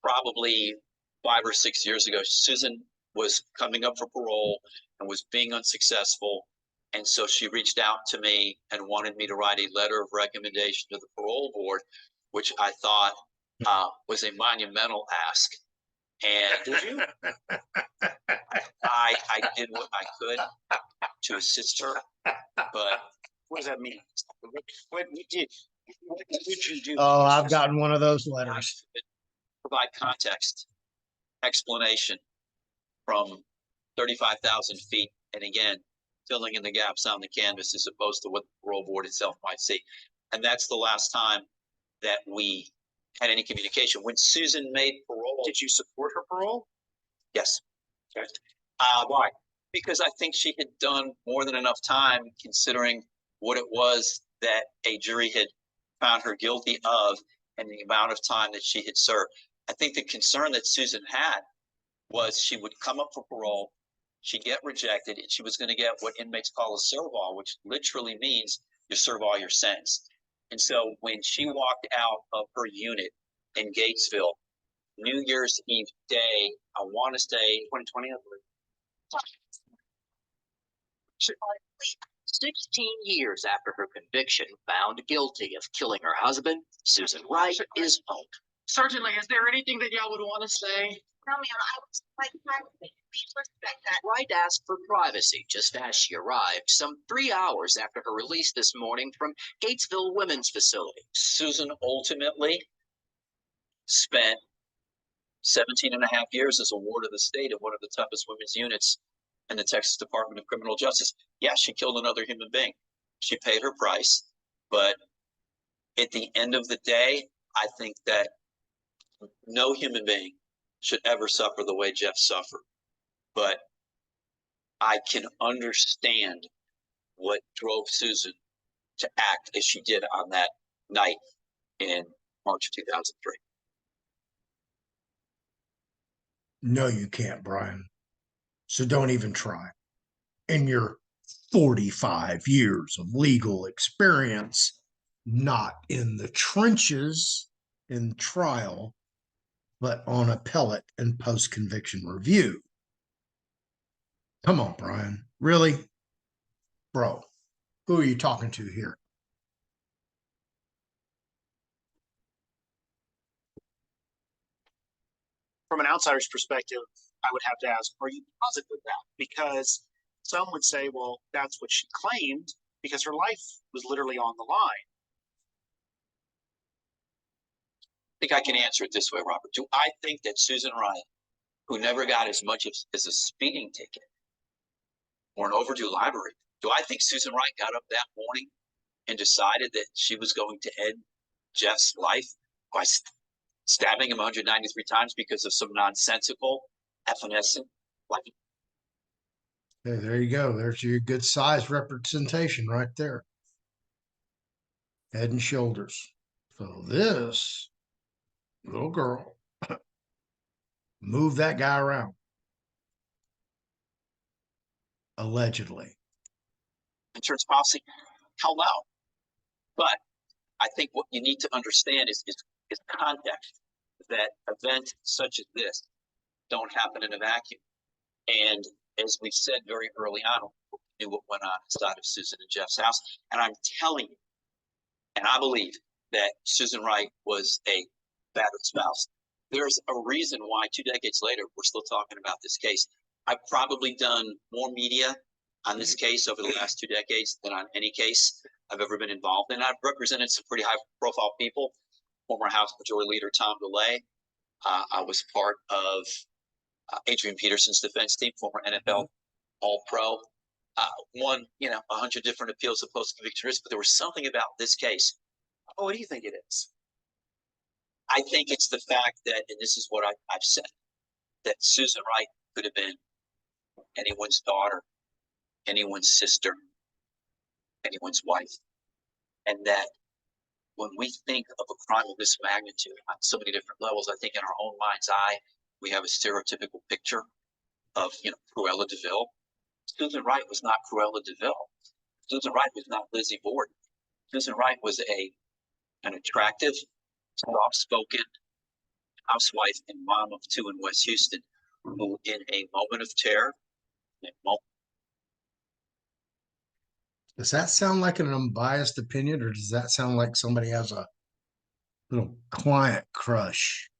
probably 5 or 6 years ago. Susan was coming up for parole and was being unsuccessful. And so she reached out to me and wanted me to write a letter of recommendation to the parole board, which I thought was a monumental ask. And
Did you?
I did what I could to assist her, but
What does that mean? What did you do?
Oh, I've gotten one of those letters.
provide context, explanation from 35,000 feet, and again, filling in the gaps on the canvas as opposed to what the parole board itself might see. And that's the last time that we had any communication. When Susan made parole.
Did you support her parole?
Yes.
Okay.
Why? Because I think she had done more than enough time considering what it was that a jury had found her guilty of and the amount of time that she had served. I think the concern that Susan had was she would come up for parole, she'd get rejected, and she was going to get what inmates call a serve-all, which literally means you serve all your sentence. And so when she walked out of her unit in Gatesville, New Year's Eve day, I want to say
2020, I believe.
16 years after her conviction, found guilty of killing her husband, Susan Wright is home.
Certainly, is there anything that y'all would want to say?
No, ma'am, I was quite privacy. Please respect that.
Wright asked for privacy just as she arrived, some 3 hours after her release this morning from Gatesville Women's Facility.
Susan ultimately spent 17 and a half years as a ward of the state in one of the toughest women's units in the Texas Department of Criminal Justice. Yeah, she killed another human being. She paid her price, but at the end of the day, I think that no human being should ever suffer the way Jeff suffered. But I can understand what drove Susan to act as she did on that night in March of 2003.
No, you can't, Brian. So don't even try. In your 45 years of legal experience, not in the trenches in trial, but on appellate and post-conviction review. Come on, Brian. Really? Bro, who are you talking to here?
From an outsider's perspective, I would have to ask, are you positive of that? Because some would say, well, that's what she claimed because her life was literally on the line.
I think I can answer it this way, Robert. Do I think that Susan Wright, who never got as much as a speeding ticket or an overdue library, do I think Susan Wright got up that morning and decided that she was going to end Jeff's life by stabbing him 193 times because of some nonsensical, evanescent life?
Hey, there you go. There's your good size representation right there. Head and shoulders. So this little girl moved that guy around. Allegedly.
Insurance policy, hell no. But I think what you need to understand is context, that events such as this don't happen in a vacuum. And as we said very early on, we knew what went on inside of Susan and Jeff's house. And I'm telling you, and I believe that Susan Wright was a battered spouse. There's a reason why 2 decades later, we're still talking about this case. I've probably done more media on this case over the last 2 decades than on any case I've ever been involved in. I've represented some pretty high profile people. Former House Majority Leader Tom DeLay. I was part of Adrian Peterson's defense team, former NFL All-Pro. Won, 100 different appeals of post-conviction risk, but there was something about this case.
Oh, what do you think it is?
I think it's the fact that, and this is what I've said, that Susan Wright could have been anyone's daughter, anyone's sister, anyone's wife. And that when we think of a crime of this magnitude on so many different levels, I think in our own mind's eye, we have a stereotypical picture of, Cruella de Vil. Susan Wright was not Cruella de Vil. Susan Wright was not Lizzie Borden. Susan Wright was an attractive, soft-spoken housewife and mom of 2 in West Houston, who in a moment of terror,
does that sound like an unbiased opinion, or does that sound like somebody has a little client crush?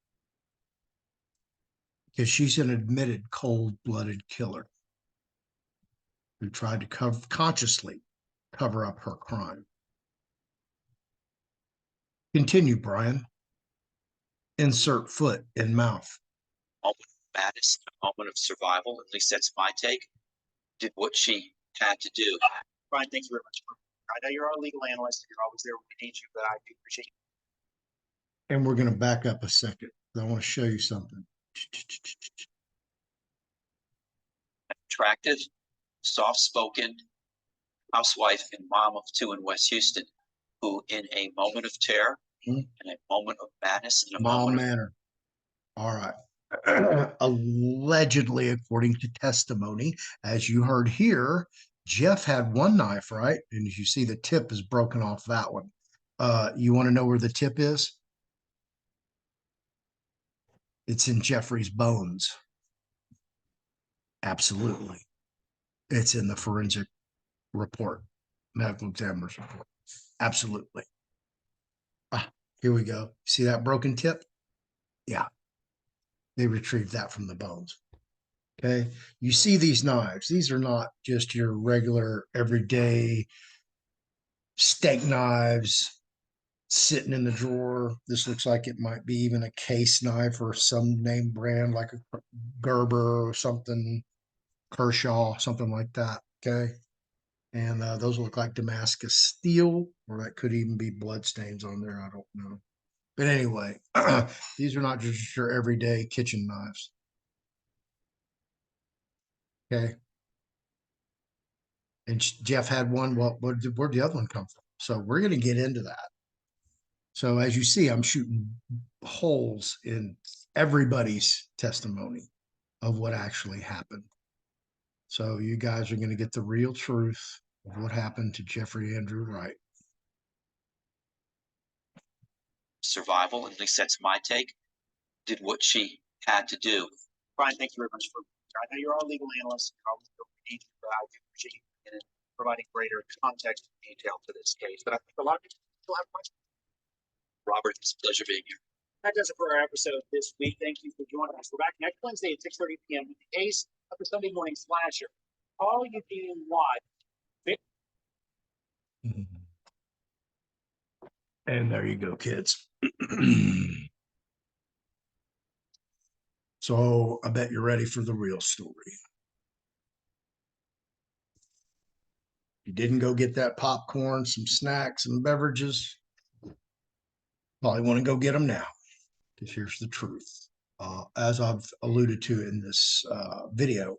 Because she's an admitted cold-blooded killer who tried to consciously cover up her crime. Continue, Brian. Insert foot in mouth.
moment of madness, a moment of survival, at least that's my take, did what she had to do.
Brian, thank you very much. I know you're our legal analyst. You're always there when we need you, but I do appreciate you.
And we're going to back up a second. I want to show you something.
Attractive, soft-spoken housewife and mom of 2 in West Houston, who in a moment of terror, in a moment of madness, in a moment
manner. All right. Allegedly, according to testimony, as you heard here, Jeff had one knife, right? And as you see, the tip is broken off that one. You want to know where the tip is? It's in Jeffrey's bones. Absolutely. It's in the forensic report, medical examiner's report. Absolutely. Here we go. See that broken tip? Yeah. They retrieved that from the bones. Okay. You see these knives. These are not just your regular everyday steak knives sitting in the drawer. This looks like it might be even a case knife or some name brand like a Gerber or something, Kershaw, something like that. Okay. And those look like Damascus steel, or that could even be blood stains on there. I don't know. But anyway, these are not just your everyday kitchen knives. Okay. And Jeff had one. Well, where'd the other one come from? So we're going to get into that. So as you see, I'm shooting holes in everybody's testimony of what actually happened. So you guys are going to get the real truth of what happened to Jeffrey Andrew Wright.
Survival, at least that's my take, did what she had to do.
Brian, thank you very much for, I know you're our legal analyst, I do appreciate you in providing greater context and detail to this case, but I think a lot of people still have questions.
Robert, it's a pleasure being here.
That does it for our episode this week. Thank you for joining us. We're back next Wednesday at 6:30 p.m. with the case of the Sunday morning slasher. All you can watch.
And there you go, kids. So I bet you're ready for the real story. You didn't go get that popcorn, some snacks and beverages. Probably want to go get them now, because here's the truth. As I've alluded to in this video,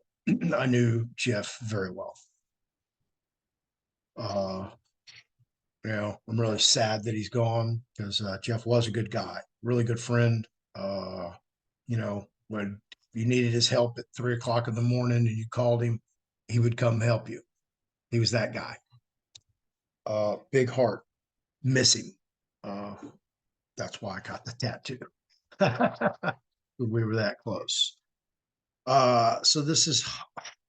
I knew Jeff very well. You know, I'm really sad that he's gone, because Jeff was a good guy, really good friend. You know, when you needed his help at 3 o'clock in the morning and you called him, he would come help you. He was that guy. Big heart, miss him. That's why I got the tattoo. We were that close. So this has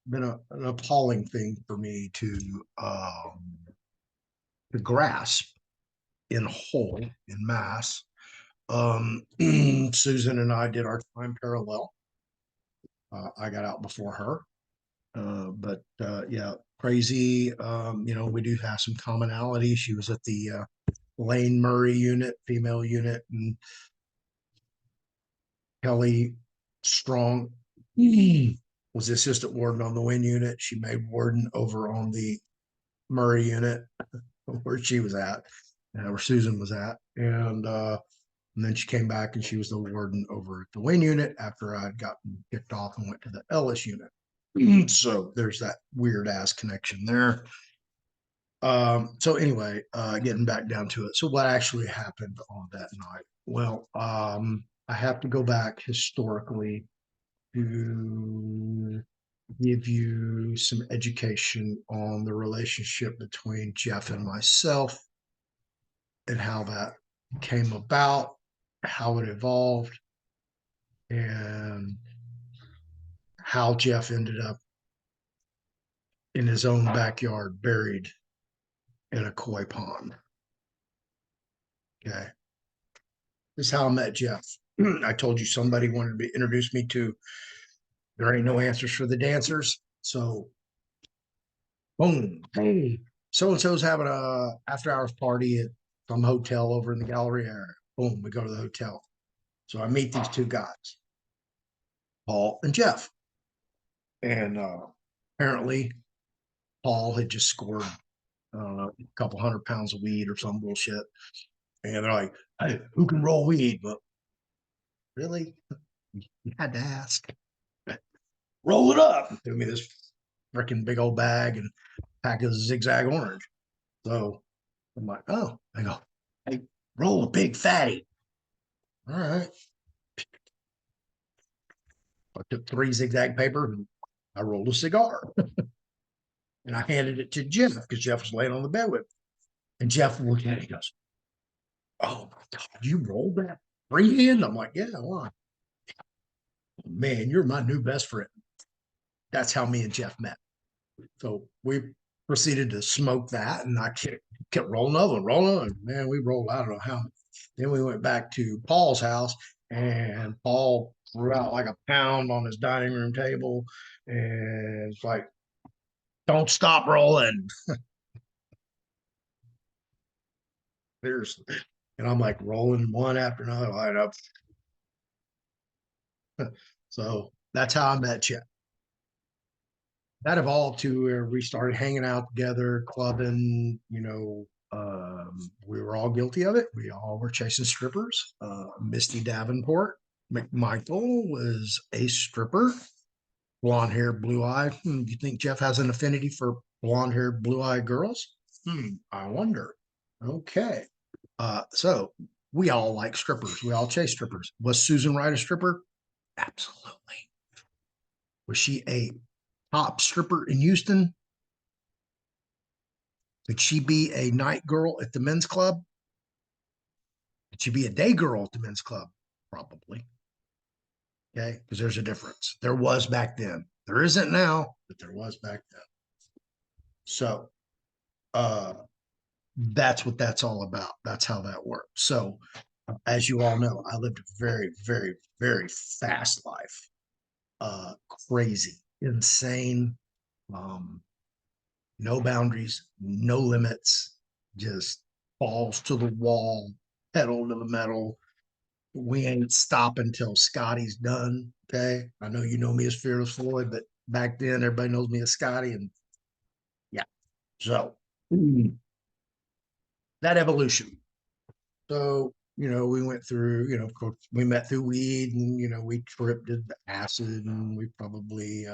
been an appalling thing for me to grasp in whole, in mass. Susan and I did our time parallel. I got out before her. But yeah, crazy. You know, we do have some commonality. She was at the Lane Murray unit, female unit, and Kelly Strong was the assistant warden on the Wynn unit. She made warden over on the Murray unit where she was at, where Susan was at. And then she came back and she was the warden over at the Wynn unit after I'd gotten kicked off and went to the Ellis unit. So there's that weird ass connection there. So anyway, getting back down to it. So what actually happened on that night? Well, I have to go back historically to give you some education on the relationship between Jeff and myself and how that came about, how it evolved, and how Jeff ended up in his own backyard, buried in a koi pond. Okay. This is how I met Jeff. I told you somebody wanted to introduce me to There Ain't No Answers for the Dancers. So, boom, hey, so-and-so's having a after-hours party at some hotel over in the gallery area. Boom, we go to the hotel. So I meet these two guys, Paul and Jeff. And apparently, Paul had just scored, I don't know, a couple 100 pounds of weed or some bullshit. And they're like, hey, who can roll weed? But really, you had to ask. Roll it up. Threw me this freaking big old bag and pack of zigzag orange. So I'm like, oh, I go, hey, roll a big fatty. All right. I took 3 zigzag paper and I rolled a cigar. And I handed it to Jeff because Jeff was laying on the bed with me. And Jeff looked at it, he goes, oh my God, you rolled that freehand? I'm like, yeah, why? Man, you're my new best friend. That's how me and Jeff met. So we proceeded to smoke that, and I kept rolling over, rolling on. Man, we rolled, I don't know how many. Then we went back to Paul's house, and Paul threw out like a pound on his dining room table, and it's like, don't stop rolling. Seriously. And I'm like rolling one after another, light up. So that's how I met Jeff. That evolved to where we started hanging out together, clubbing, you know. We were all guilty of it. We all were chasing strippers. Misty Davenport McMichael was a stripper, blonde hair, blue eye. Do you think Jeff has an affinity for blonde hair, blue eyed girls? I wonder. Okay. So we all like strippers. We all chase strippers. Was Susan Wright a stripper? Absolutely. Was she a top stripper in Houston? Could she be a night girl at the men's club? Could she be a day girl at the men's club? Probably. Okay, because there's a difference. There was back then. There isn't now, but there was back then. So that's what that's all about. That's how that works. So as you all know, I lived a very, very, very fast life. Crazy, insane, no boundaries, no limits, just balls to the wall, pedal to the metal. We ain't stopping until Scotty's done. Okay. I know you know me as Fearless Floyd, but back then everybody knows me as Scotty. And yeah. So that evolution. So, we went through, of course, we met through weed and, we tripped did acid and we probably,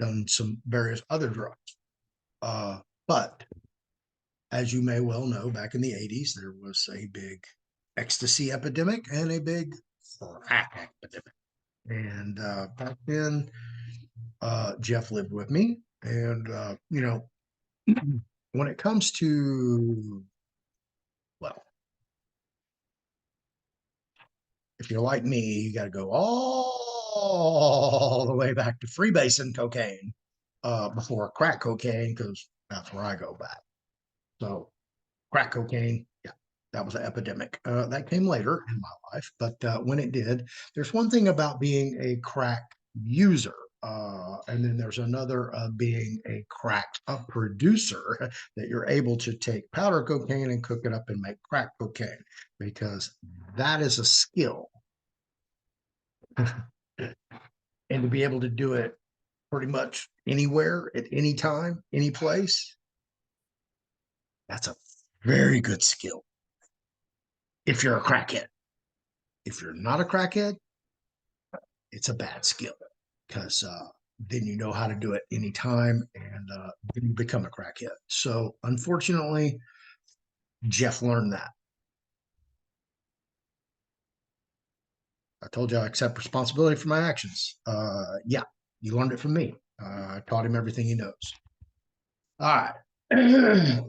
done some various other drugs. But as you may well know, back in the 80s, there was a big ecstasy epidemic and a big crack epidemic. And back then, Jeff lived with me. And, when it comes to, well, if you're like me, you got to go all the way back to freebasing cocaine before crack cocaine, because that's where I go back. So crack cocaine, yeah, that was an epidemic. That came later in my life, but when it did, there's one thing about being a crack user. And then there's another being a crack producer, that you're able to take powder cocaine and cook it up and make crack cocaine, because that is a skill. And to be able to do it pretty much anywhere, at any time, any place, that's a very good skill if you're a crackhead. If you're not a crackhead, it's a bad skill, because then you know how to do it anytime, and then you become a crackhead. So unfortunately, Jeff learned that. I told you I accept responsibility for my actions. Yeah, you learned it from me. I taught him everything he knows. All right.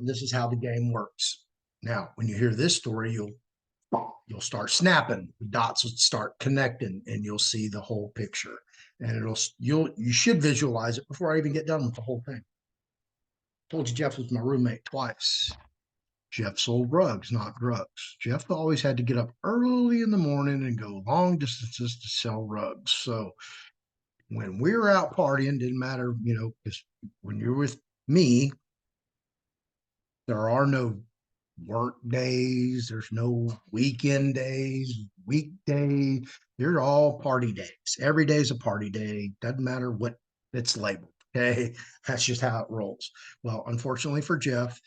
This is how the game works. Now, when you hear this story, you'll start snapping. The dots will start connecting, and you'll see the whole picture. And you should visualize it before I even get done with the whole thing. I told you Jeff was my roommate twice. Jeff sold drugs, not drugs. Jeff always had to get up early in the morning and go long distances to sell rugs. So when we were out partying, didn't matter, because when you're with me, there are no work days, there's no weekend days, weekdays. They're all party days. Every day is a party day. Doesn't matter what it's labeled. Okay. That's just how it rolls. Well, unfortunately for Jeff,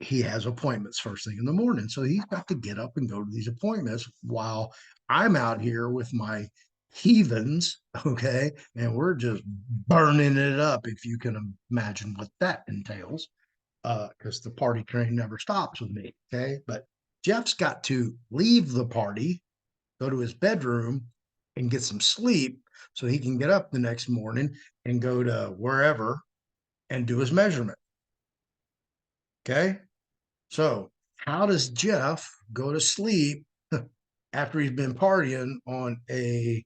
he has appointments first thing in the morning. So he's got to get up and go to these appointments while I'm out here with my heathens. Okay. And we're just burning it up, if you can imagine what that entails, because the party train never stops with me. Okay. But Jeff's got to leave the party, go to his bedroom and get some sleep so he can get up the next morning and go to wherever and do his measurement. Okay. So how does Jeff go to sleep after he's been partying on a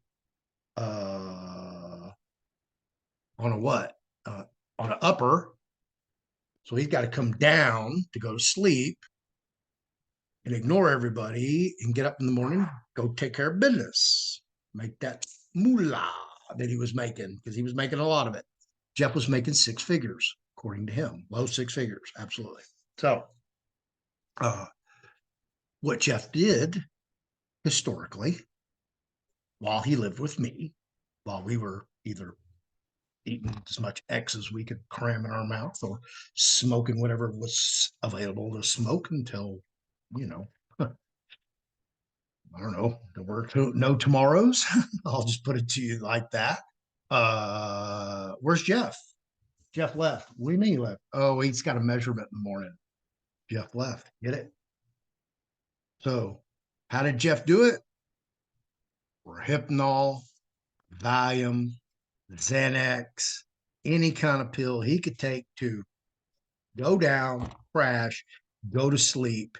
what? On an upper. So he's got to come down to go to sleep and ignore everybody and get up in the morning, go take care of business, make that moolah that he was making, because he was making a lot of it. Jeff was making six figures, according to him, low six figures. Absolutely. So what Jeff did historically, while he lived with me, while we were either eating as much X as we could cram in our mouth or smoking whatever was available to smoke until, I don't know, there were no tomorrows. I'll just put it to you like that. Where's Jeff? Jeft left. What do you mean he left? Oh, he's got a measurement in the morning. Jeft left. Get it? So How did Jeft do it? Hypnol, Valium, Xanax, any kind of pill he could take to go down, crash, go to sleep,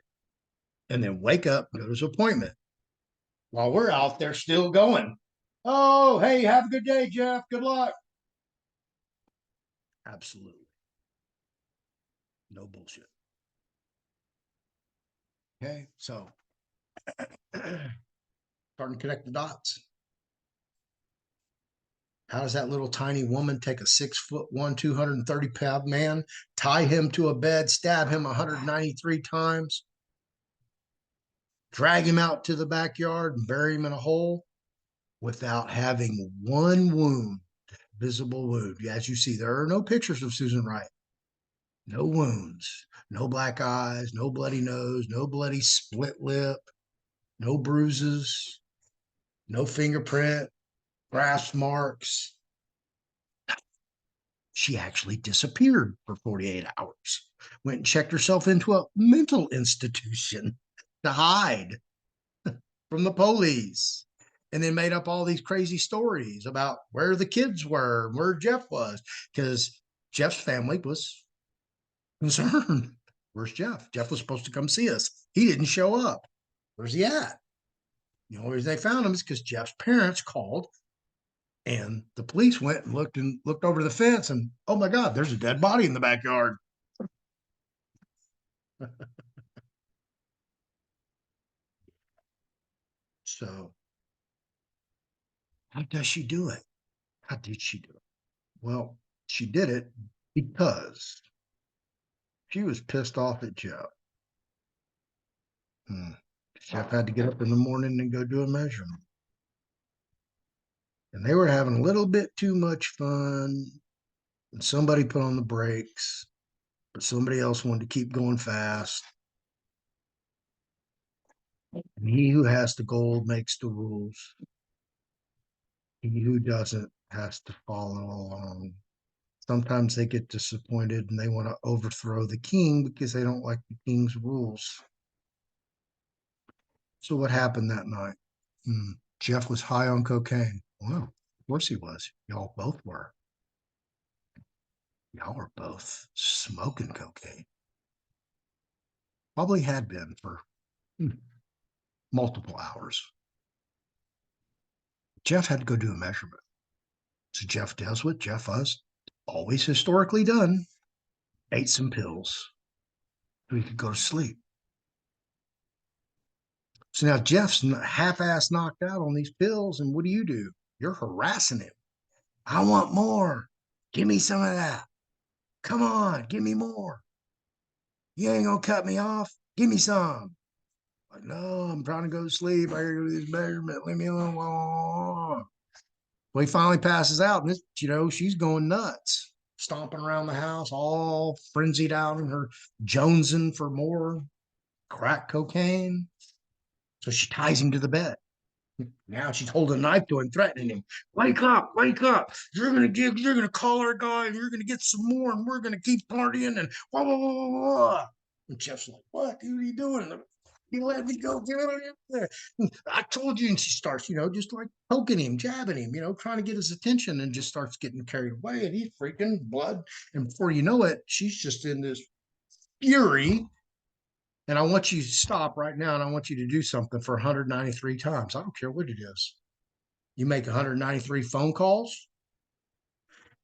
and then wake up, go to his appointment. While we're out there still going. Oh, hey, have a good day, Jeff. Good luck. Absolutely. No bullshit. Okay, so starting to connect the dots. How does that little tiny woman take a 6'1", 230-pound man, tie him to a bed, stab him 193 times, drag him out to the backyard and bury him in a hole without having one wound, visible wound? As you see, there are no pictures of Susan Wright. No wounds, no black eyes, no bloody nose, no bloody split lip, no bruises, no fingerprint, grasp marks. She actually disappeared for 48 hours, went and checked herself into a mental institution to hide from the police, and then made up all these crazy stories about where the kids were, where Jeff was, because Jeff's family was concerned. Where's Jeff? Jeff was supposed to come see us. He didn't show up. Where's he at? The only reason they found him is because Jeff's parents called, and the police went and looked over the fence, and oh my God, there's a dead body in the backyard. So how does she do it? How did she do it? Well, she did it because she was pissed off at Jeff. Jeff had to get up in the morning and go do a measurement. And they were having a little bit too much fun. And somebody put on the brakes, but somebody else wanted to keep going fast. And he who has the gold makes the rules. He who doesn't has to follow along. Sometimes they get disappointed and they want to overthrow the king because they don't like the king's rules. So what happened that night? Jeff was high on cocaine. Well, of course he was. Y'all both were. Y'all were both smoking cocaine. Probably had been for multiple hours. Jeff had to go do a measurement. So Jeff does what Jeff has always historically done. Ate some pills so he could go to sleep. So now Jeff's half-ass knocked out on these pills, and what do? You're harassing him. I want more. Give me some of that. Come on, give me more. You ain't gonna cut me off. Give me some. Like, no, I'm trying to go to sleep. I gotta go to this measurement. Leave me alone. Well, he finally passes out, and she's going nuts, stomping around the house, all frenzied out in her jonesing for more crack cocaine. So she ties him to the bed. Now she's holding a knife to him, threatening him. Wake up, wake up. You're gonna call our guy, and you're gonna get some more, and we're gonna keep partying, and blah, blah, blah, blah, blah. And Jeff's like, what? Dude, what are you doing? You let me go, get out of there. I told you. And she starts, just like poking him, jabbing him, trying to get his attention, and just starts getting carried away, and he's freaking blood. And before you know it, she's just in this fury. And I want you to stop right now, and I want you to do something for 193 times. I don't care what it is. You make 193 phone calls.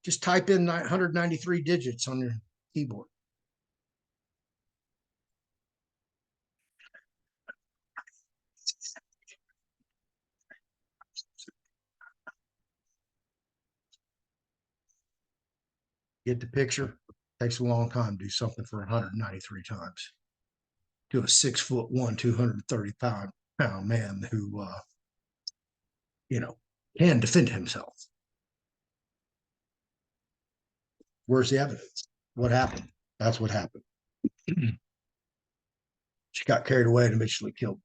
Just type in 193 digits on your keyboard. Get the picture? Takes a long time to do something for 193 times. To a 6'1", 230-pound man who, can defend himself. Where's the evidence? What happened? That's what happened. She got carried away and eventually killed him.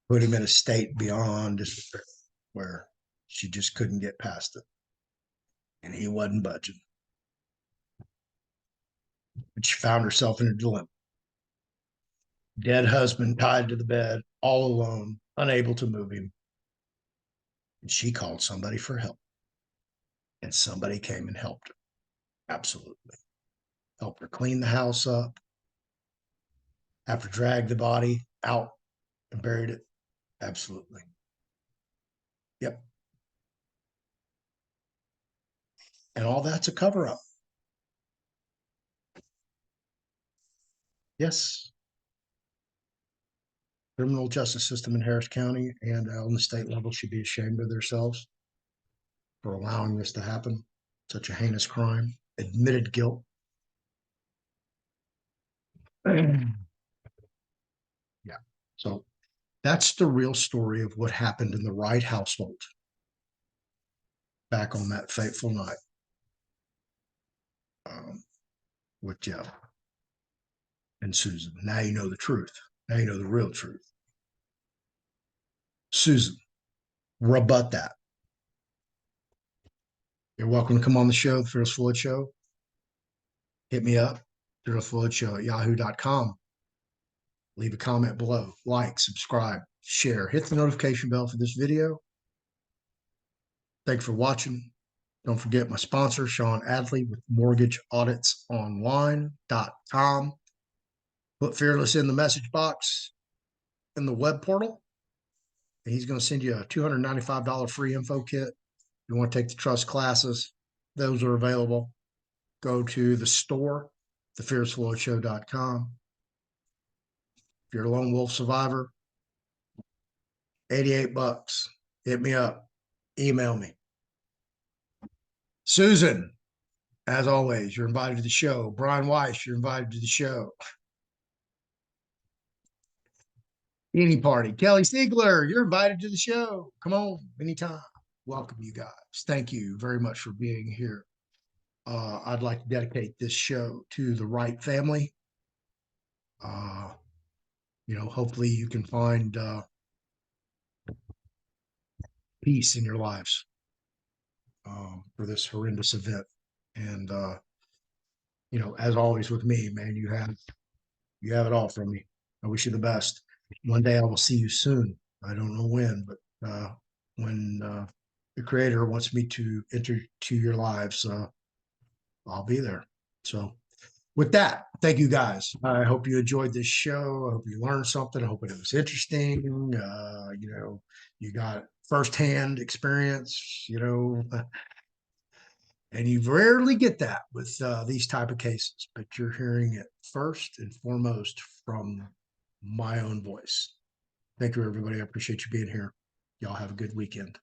Put him in a state beyond despair where she just couldn't get past it. And he wasn't budging. But she found herself in a dilemma. Dead husband tied to the bed, all alone, unable to move him. And she called somebody for help. And somebody came and helped her. Absolutely. Helped her clean the house up. After dragged the body out and buried it. Absolutely. Yep. And all that's a cover up. Yes. Criminal justice system in Harris County and on the state level should be ashamed of themselves for allowing this to happen. Such a heinous crime. Admitted guilt. Yeah. So that's the real story of what happened in the Wright household back on that fateful night with Jeff and Susan. Now you know the truth. Now you know the real truth. Susan, rebut that. You're welcome to come on the show, the Fearless Floyd Show. Hit me up, fearlessfloydshow@yahoo.com. Leave a comment below. Like, subscribe, share. Hit the notification bell for this video. Thanks for watching. Don't forget my sponsor, Sean Adley with mortgageauditsonline.com. Put Fearless in the message box in the web portal. And he's going to send you a $295 free info kit. If you want to take the trust classes, those are available. Go to the store, TheFearlessFloydShow.com. If you're a lone wolf survivor, $88. Hit me up. Email me. Susan, as always, you're invited to the show. Brian Weiss, you're invited to the show. Any party. Kelly Siegler, you're invited to the show. Come on, anytime. Welcome, you guys. Thank you very much for being here. I'd like to dedicate this show to the Wright family. Hopefully you can find peace in your lives for this horrendous event. And, as always with me, man, you have it all from me. I wish you the best. One day I will see you soon. I don't know when, but when the creator wants me to enter to your lives, I'll be there. So with that, thank you guys. I hope you enjoyed this show. I hope you learned something. I hope it was interesting. You got firsthand experience, and you rarely get that with these type of cases, but you're hearing it first and foremost from my own voice. Thank you, everybody. I appreciate you being here. Y'all have a good weekend.